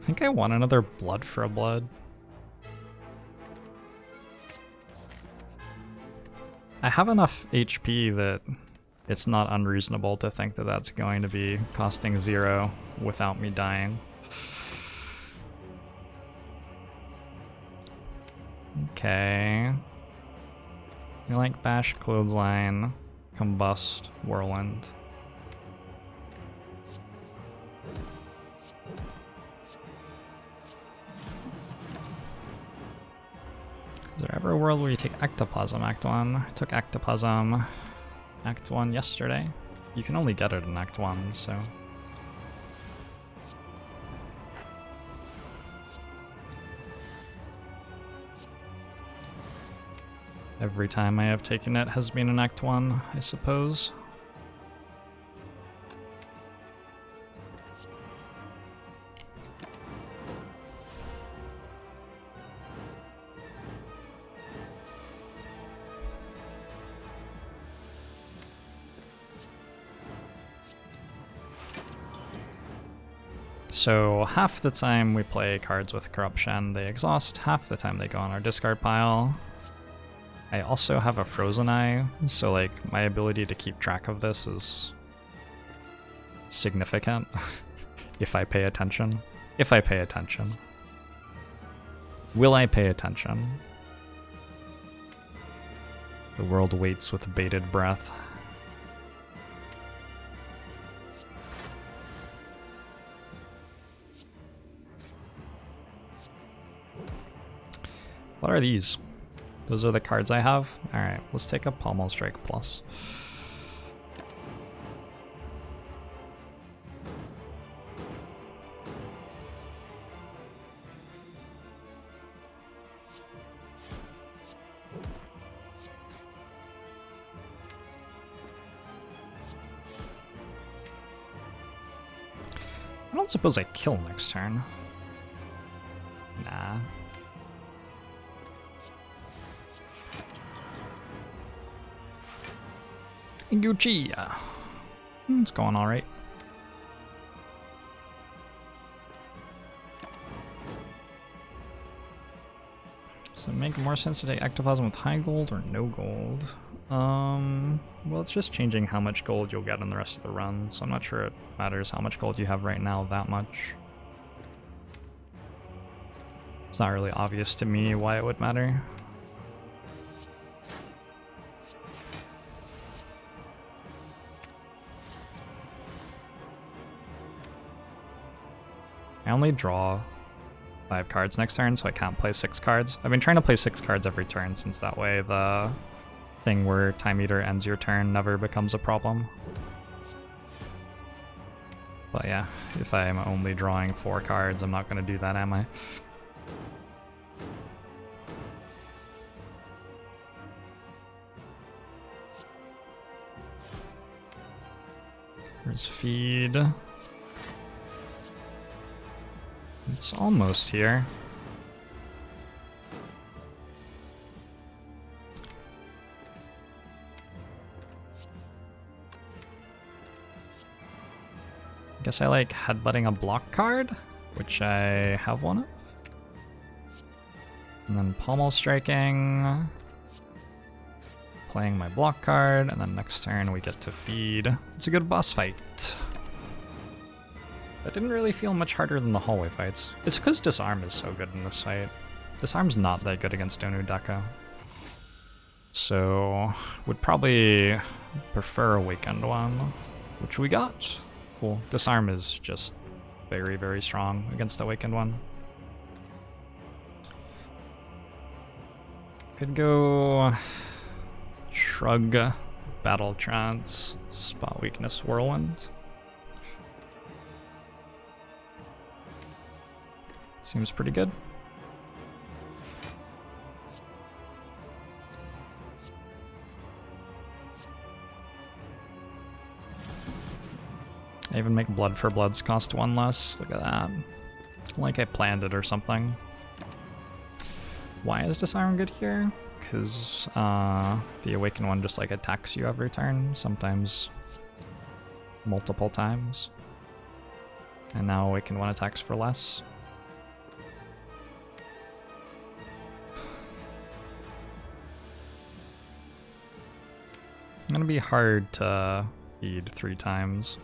I think I want another blood for a blood. I have enough HP that it's not unreasonable to think that that's going to be costing 0 without me dying. Okay. We like Bash, Clothesline, Combust, Whirlwind. Is there ever a world where you take Ectoplasm Act 1? I took Ectoplasm Act 1 yesterday. You can only get it in Act 1, so... Every time I have taken it has been in Act 1, I suppose. So half the time we play cards with corruption, they exhaust, half the time they go on our discard pile. I also have a frozen eye, so like my ability to keep track of this is significant if I pay attention. If I pay attention. Will I pay attention? The world waits with bated breath. What are these? Those are the cards I have? Alright, let's take a Pommel Strike Plus. I don't suppose I kill next turn. Nah. Gucci. It's going alright. Does it make more sense to take Ectoplasm with high gold or no gold? Well, it's just changing how much gold you'll get in the rest of the run, so I'm not sure it matters how much gold you have right now that much. It's not really obvious to me why it would matter. I only draw 5 cards next turn, so I can't play 6 cards. I've been trying to play 6 cards every turn, since that way the thing where Time Eater ends your turn never becomes a problem. But yeah, if I'm only drawing 4 cards, I'm not going to do that, am I? There's Feed. It's almost here. I guess I like headbutting a block card, which I have one of. And then pommel striking, playing my block card, and then next turn we get to feed. It's a good boss fight. That didn't really feel much harder than the hallway fights. It's because Disarm is so good in this fight. Disarm's not that good against Donu Deka. So, would probably prefer Awakened one, which we got. Cool. Disarm is just very, very strong against Awakened one. Could go Shrug, Battle Trance, Spot Weakness, Whirlwind. Seems pretty good. I even make Blood for Bloods cost 1 less. Look at that. Like I planned it or something. Why is Disarm good here? Because the Awakened one just like attacks you every turn, sometimes multiple times. And now Awakened one attacks for less. It's gonna be hard to feed 3 times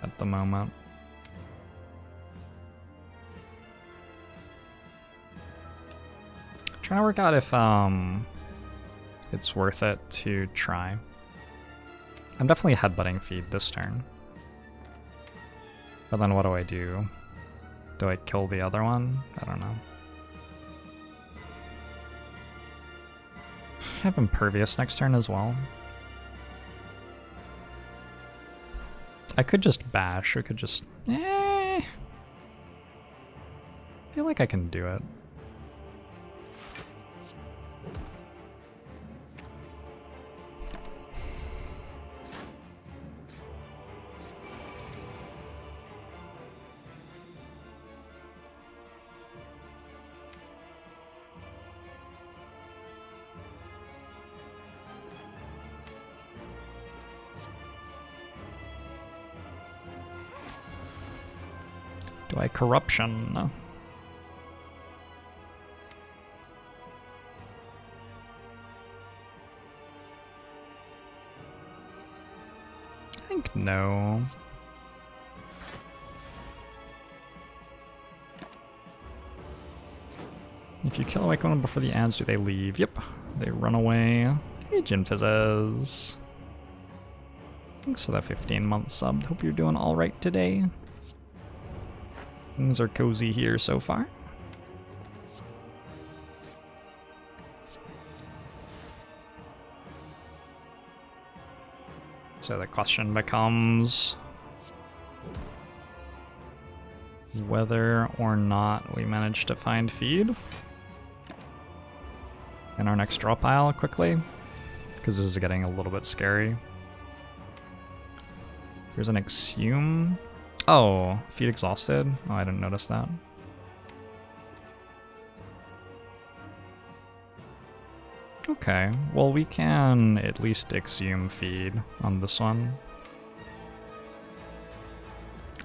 at the moment. Trying to work out if it's worth it to try. I'm definitely headbutting feed this turn. But then what do I do? Do I kill the other one? I don't know. I have Impervious next turn as well. I could just bash, or could just... I feel like I can do it. Do Do I corruption? I think no. If you kill a Waken one before the ads, do they leave? Yep, they run away. Hey, Gin Fizzes. Thanks for that 15-month sub. Hope you're doing alright today. Things are cozy here so far. So the question becomes whether or not we manage to find feed in our next draw pile quickly, because this is getting a little bit scary. There's an Exhume. Oh, feed exhausted? Oh, I didn't notice that. Okay, well we can at least Exhume feed on this one.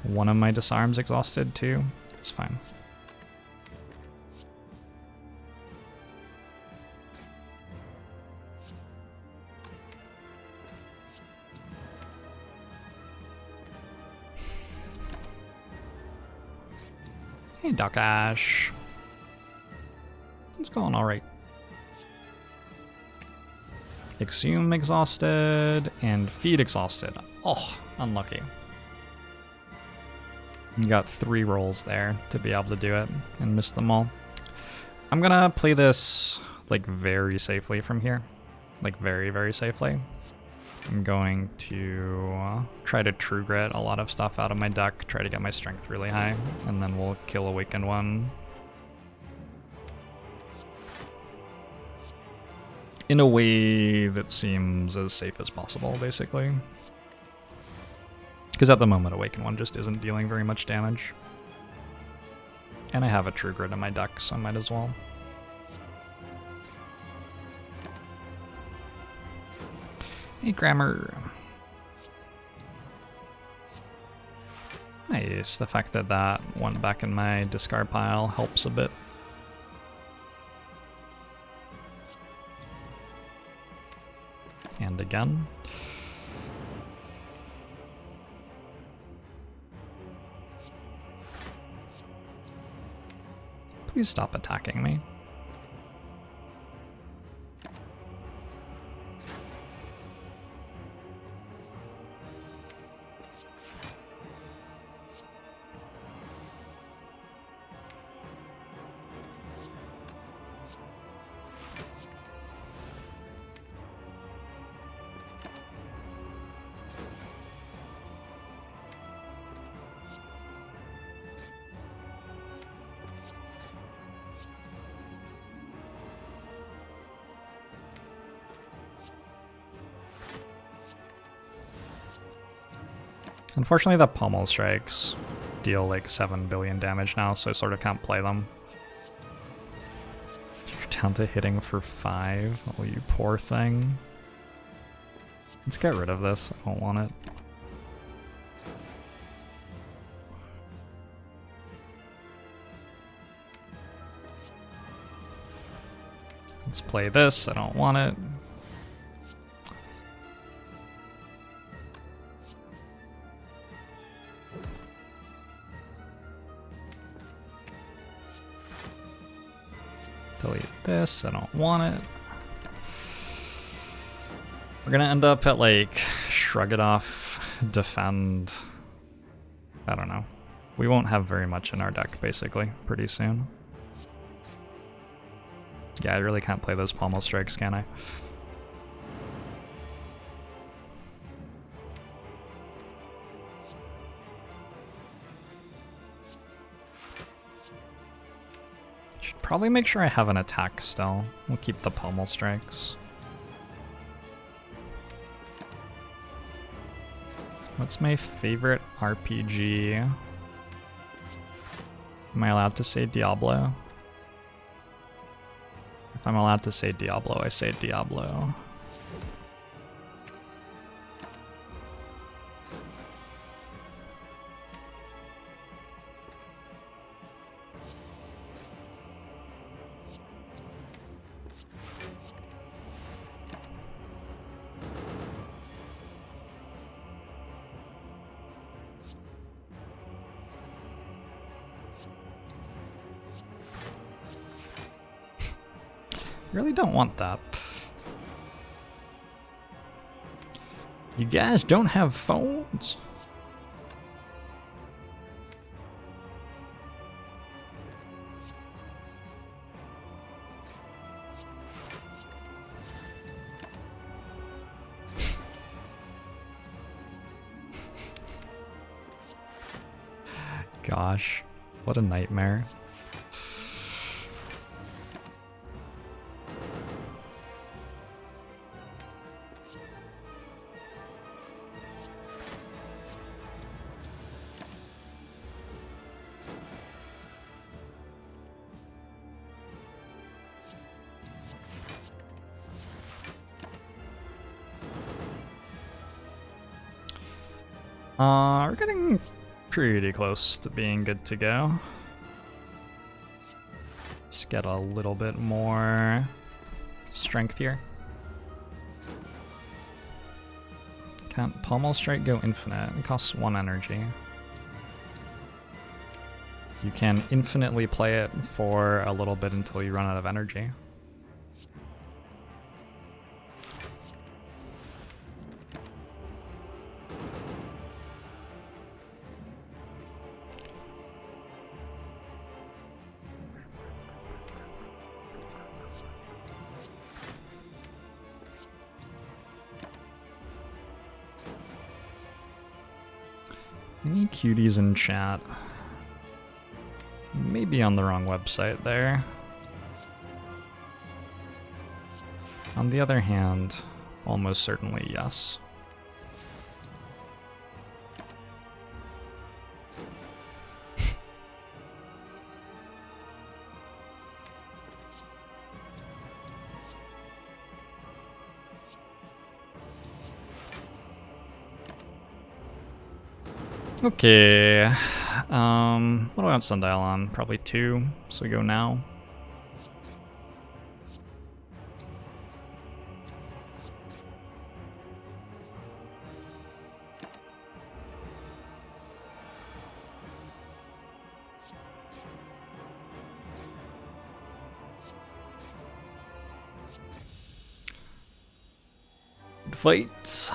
One of my disarms exhausted too. It's fine. Hey, Doc Ash. It's going alright. Exhume exhausted and feed exhausted. Oh, unlucky. You got 3 rolls there to be able to do it and miss them all. I'm gonna play this like very safely from here. Like very, very safely. I'm going to try to True Grit a lot of stuff out of my deck, try to get my strength really high, and then we'll kill Awakened one. In a way that seems as safe as possible, basically. Because at the moment, Awakened one just isn't dealing very much damage. And I have a True Grit in my deck, so I might as well. Hey, Grammar. Nice. The fact that that went back in my discard pile helps a bit. And again. Please stop attacking me. Unfortunately, the pommel strikes deal like 7 billion damage now, so I sort of can't play them. You're down to hitting for 5. Oh, you poor thing. Let's get rid of this. I don't want it. Let's play this. I don't want it. Delete this, I don't want it. We're gonna end up at like Shrug It Off, Defend. I don't know. We won't have very much in our deck basically pretty soon. Yeah, I really can't play those pommel strikes, can I? Probably make sure I have an attack still. We'll keep the pommel strikes. What's my favorite RPG? Am I allowed to say Diablo? If I'm allowed to say Diablo, I say Diablo. Really don't want that. You guys don't have phones? Gosh, what a nightmare. We're getting pretty close to being good to go. Just get a little bit more strength here. Can't Pommel Strike go infinite? It costs 1 energy. You can infinitely play it for a little bit until you run out of energy. Any cuties in chat? You may be on the wrong website there. On the other hand, almost certainly yes. Okay, what do I want Sundial on? Probably 2, so we go now. Fight.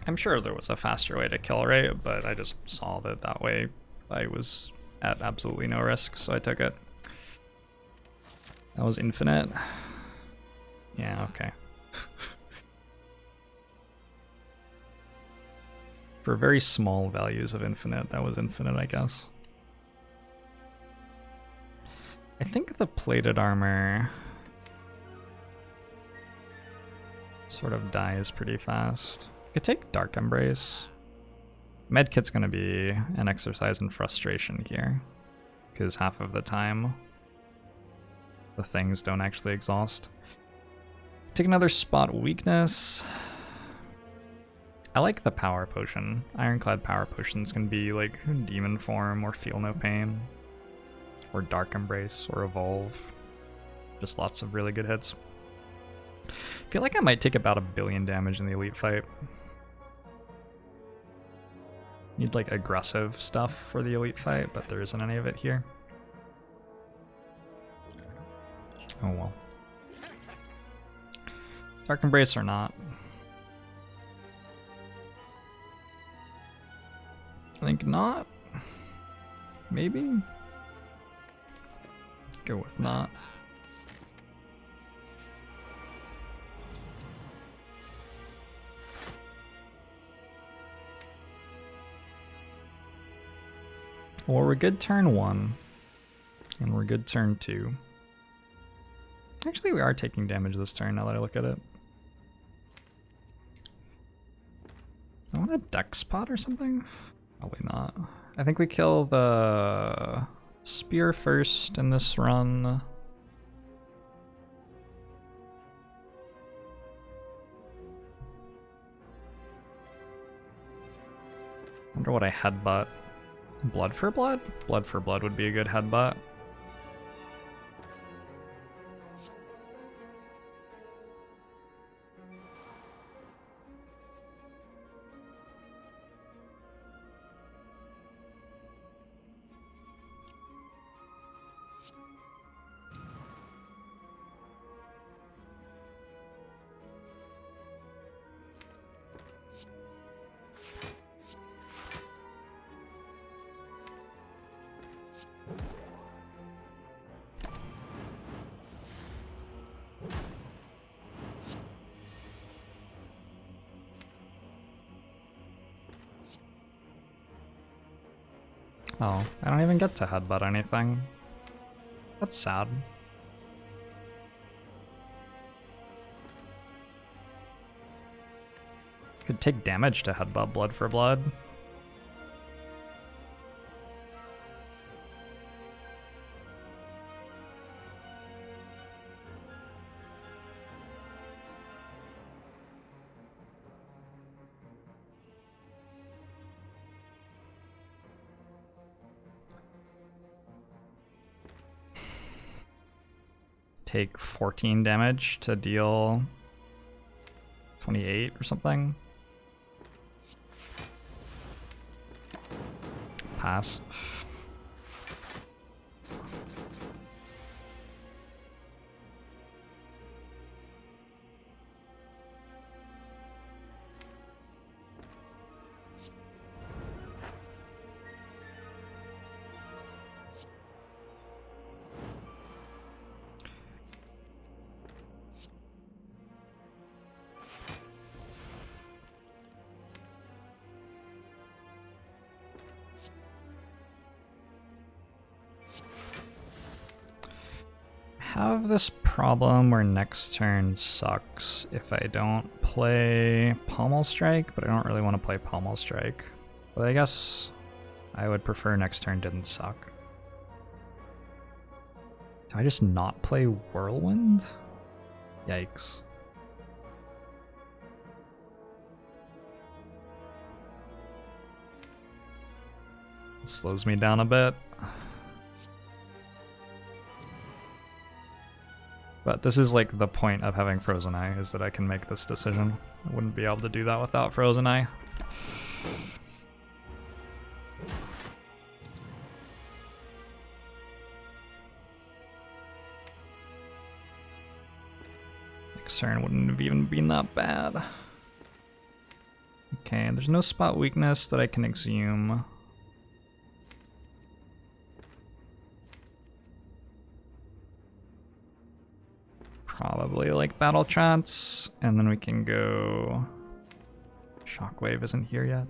I'm sure there was a faster way to kill rate, but I just saw that way I was at absolutely no risk, so I took it. That was infinite. Yeah, okay. For very small values of infinite, that was infinite, I guess. I think the plated armor sort of dies pretty fast. Could take Dark Embrace. Medkit's gonna be an exercise in frustration here, because half of the time the things don't actually exhaust. Take another spot weakness. I like the power potion. Ironclad power potions can be like demon form or feel no pain, or Dark Embrace or evolve. Just lots of really good hits. I feel like I might take about 1 billion damage in the elite fight. Need like aggressive stuff for the elite fight, but there isn't any of it here. Oh well. Dark Embrace or not. I think not. Maybe? Go with not. Well, we're good turn 1, and we're good turn 2. Actually, we are taking damage this turn now that I look at it. I want a dex spot or something? Probably not. I think we kill the spear first in this run. Wonder what I headbutt. Blood for blood? Blood for blood would be a good headbutt. Oh, I don't even get to headbutt anything. That's sad. Could take damage to headbutt blood for blood. Take 14 damage to deal 28 or something. Pass. Have this problem where next turn sucks if I don't play Pommel Strike, but I don't really want to play Pommel Strike. But I guess I would prefer next turn didn't suck. Do I just not play Whirlwind? Yikes. It slows me down a bit. But this is like the point of having Frozen Eye, is that I can make this decision. I wouldn't be able to do that without Frozen Eye. Next turn wouldn't have even been that bad. Okay, there's no spot weakness that I can exhume. Probably like Battle Trance, and then we can go... Shockwave isn't here yet.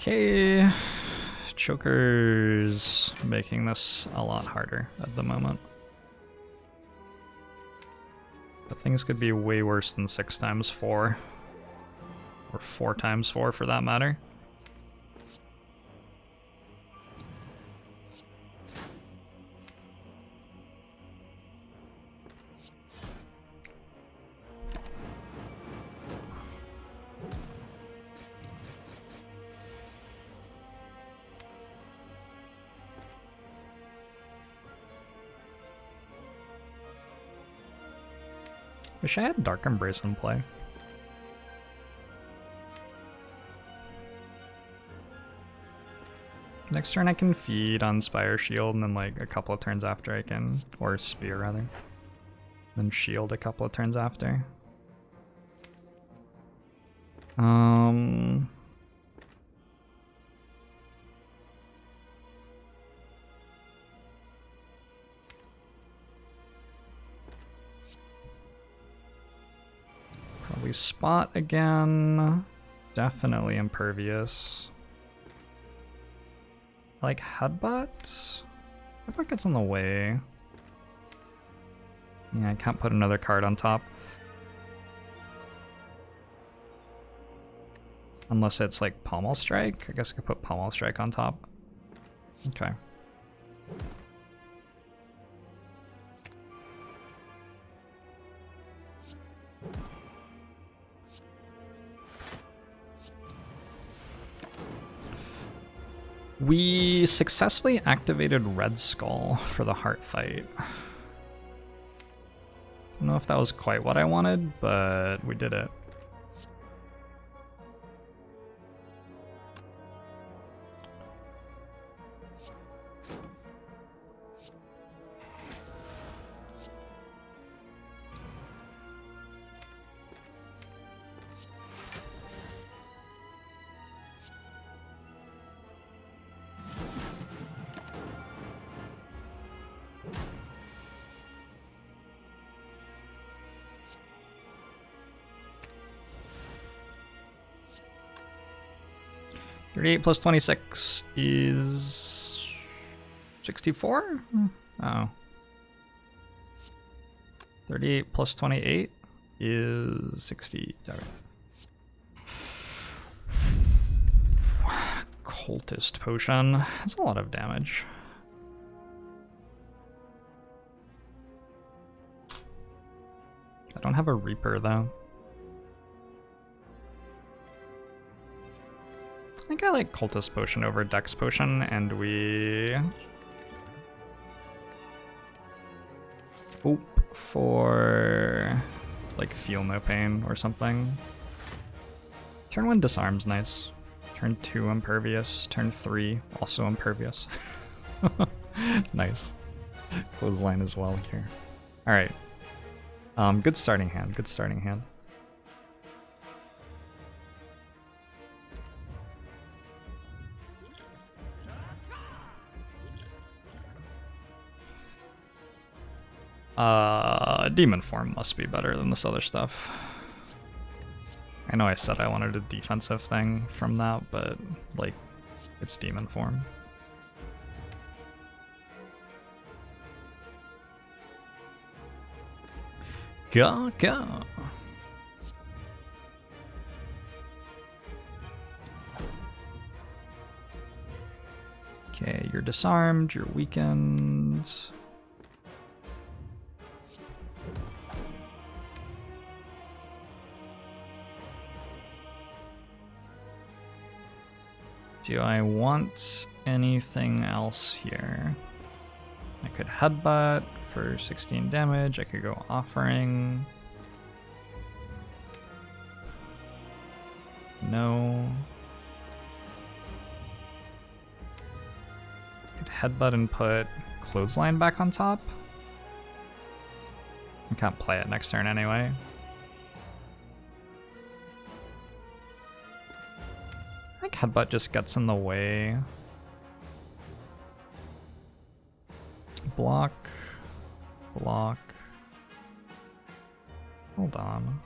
Okay, Choker's making this a lot harder at the moment. But things could be way worse than 6 times 4. Or 4 times 4 for that matter. Wish I had Dark Embrace in play. Next turn I can feed on Spire Shield, and then like a couple of turns after I can, or Spear rather. Then Shield a couple of turns after. Probably Spot again. Definitely Impervious. Like Headbutt? Headbutt gets in the way. Yeah, I can't put another card on top. Unless it's like Pommel Strike. I guess I could put Pommel Strike on top. Okay. We successfully activated Red Skull for the heart fight. I don't know if that was quite what I wanted, but we did it. 38 plus 26 is 64? Oh. 38 plus 28 is 60. Cultist potion. That's a lot of damage. I don't have a Reaper though. I think I like Cultist Potion over Dex Potion, and we hope for like Feel No Pain or something. Turn 1 Disarm's nice. Turn 2 Impervious. Turn 3 also Impervious. Nice. Clothesline as well here. Alright. Good starting hand, good starting hand. Demon form must be better than this other stuff. I know I said I wanted a defensive thing from that, but like, it's demon form. Go, go. Okay, you're disarmed, you're weakened. Do I want anything else here? I could headbutt for 16 damage. I could go offering. No. I could headbutt and put clothesline back on top. I can't play it next turn anyway. I think headbutt just gets in the way. Block. Block. Hold on.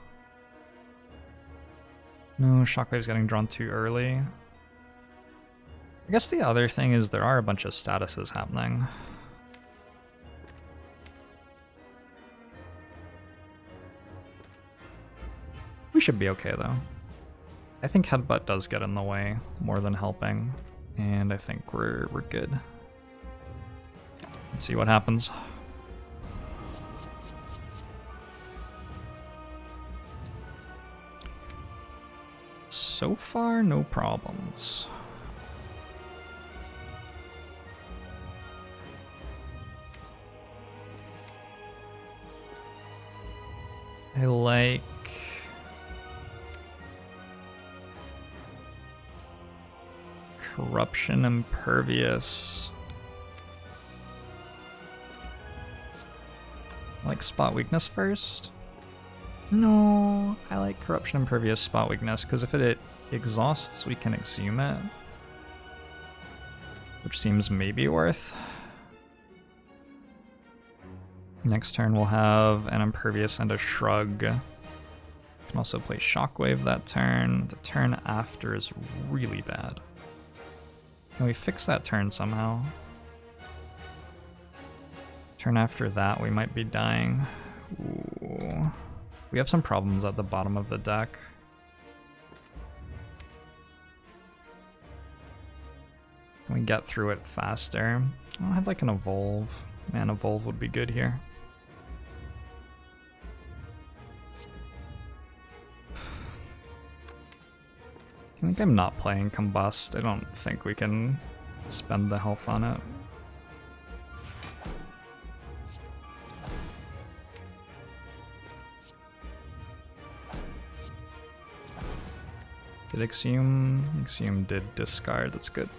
No, Shockwave's getting drawn too early. I guess the other thing is there are a bunch of statuses happening. We should be okay though. I think headbutt does get in the way more than helping, and I think we're good. Let's see what happens. So far, no problems. I like Corruption Impervious. I like Spot Weakness first. No, I like Corruption Impervious Spot Weakness, because if it exhausts, we can exhume it. Which seems maybe worth. Next turn we'll have an Impervious and a Shrug. Can also play Shockwave that turn. The turn after is really bad. Can we fix that turn somehow? Turn after that, we might be dying. Ooh. We have some problems at the bottom of the deck. Can we get through it faster? I don't have like an Evolve. Man, Evolve would be good here. I think I'm not playing Combust. I don't think we can spend the health on it. Did Exhume? Exhume did discard, that's good.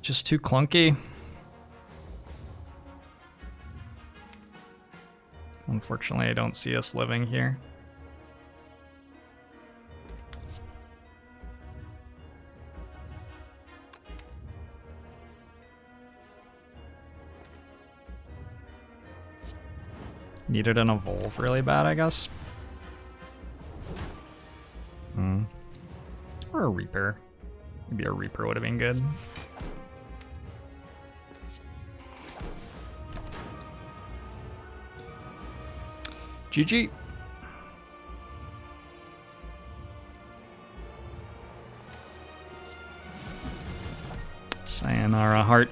Just too clunky. Unfortunately, I don't see us living here. Needed an evolve really bad, I guess. Or a Reaper. Maybe a Reaper would have been good. GG. Sayonara, heart.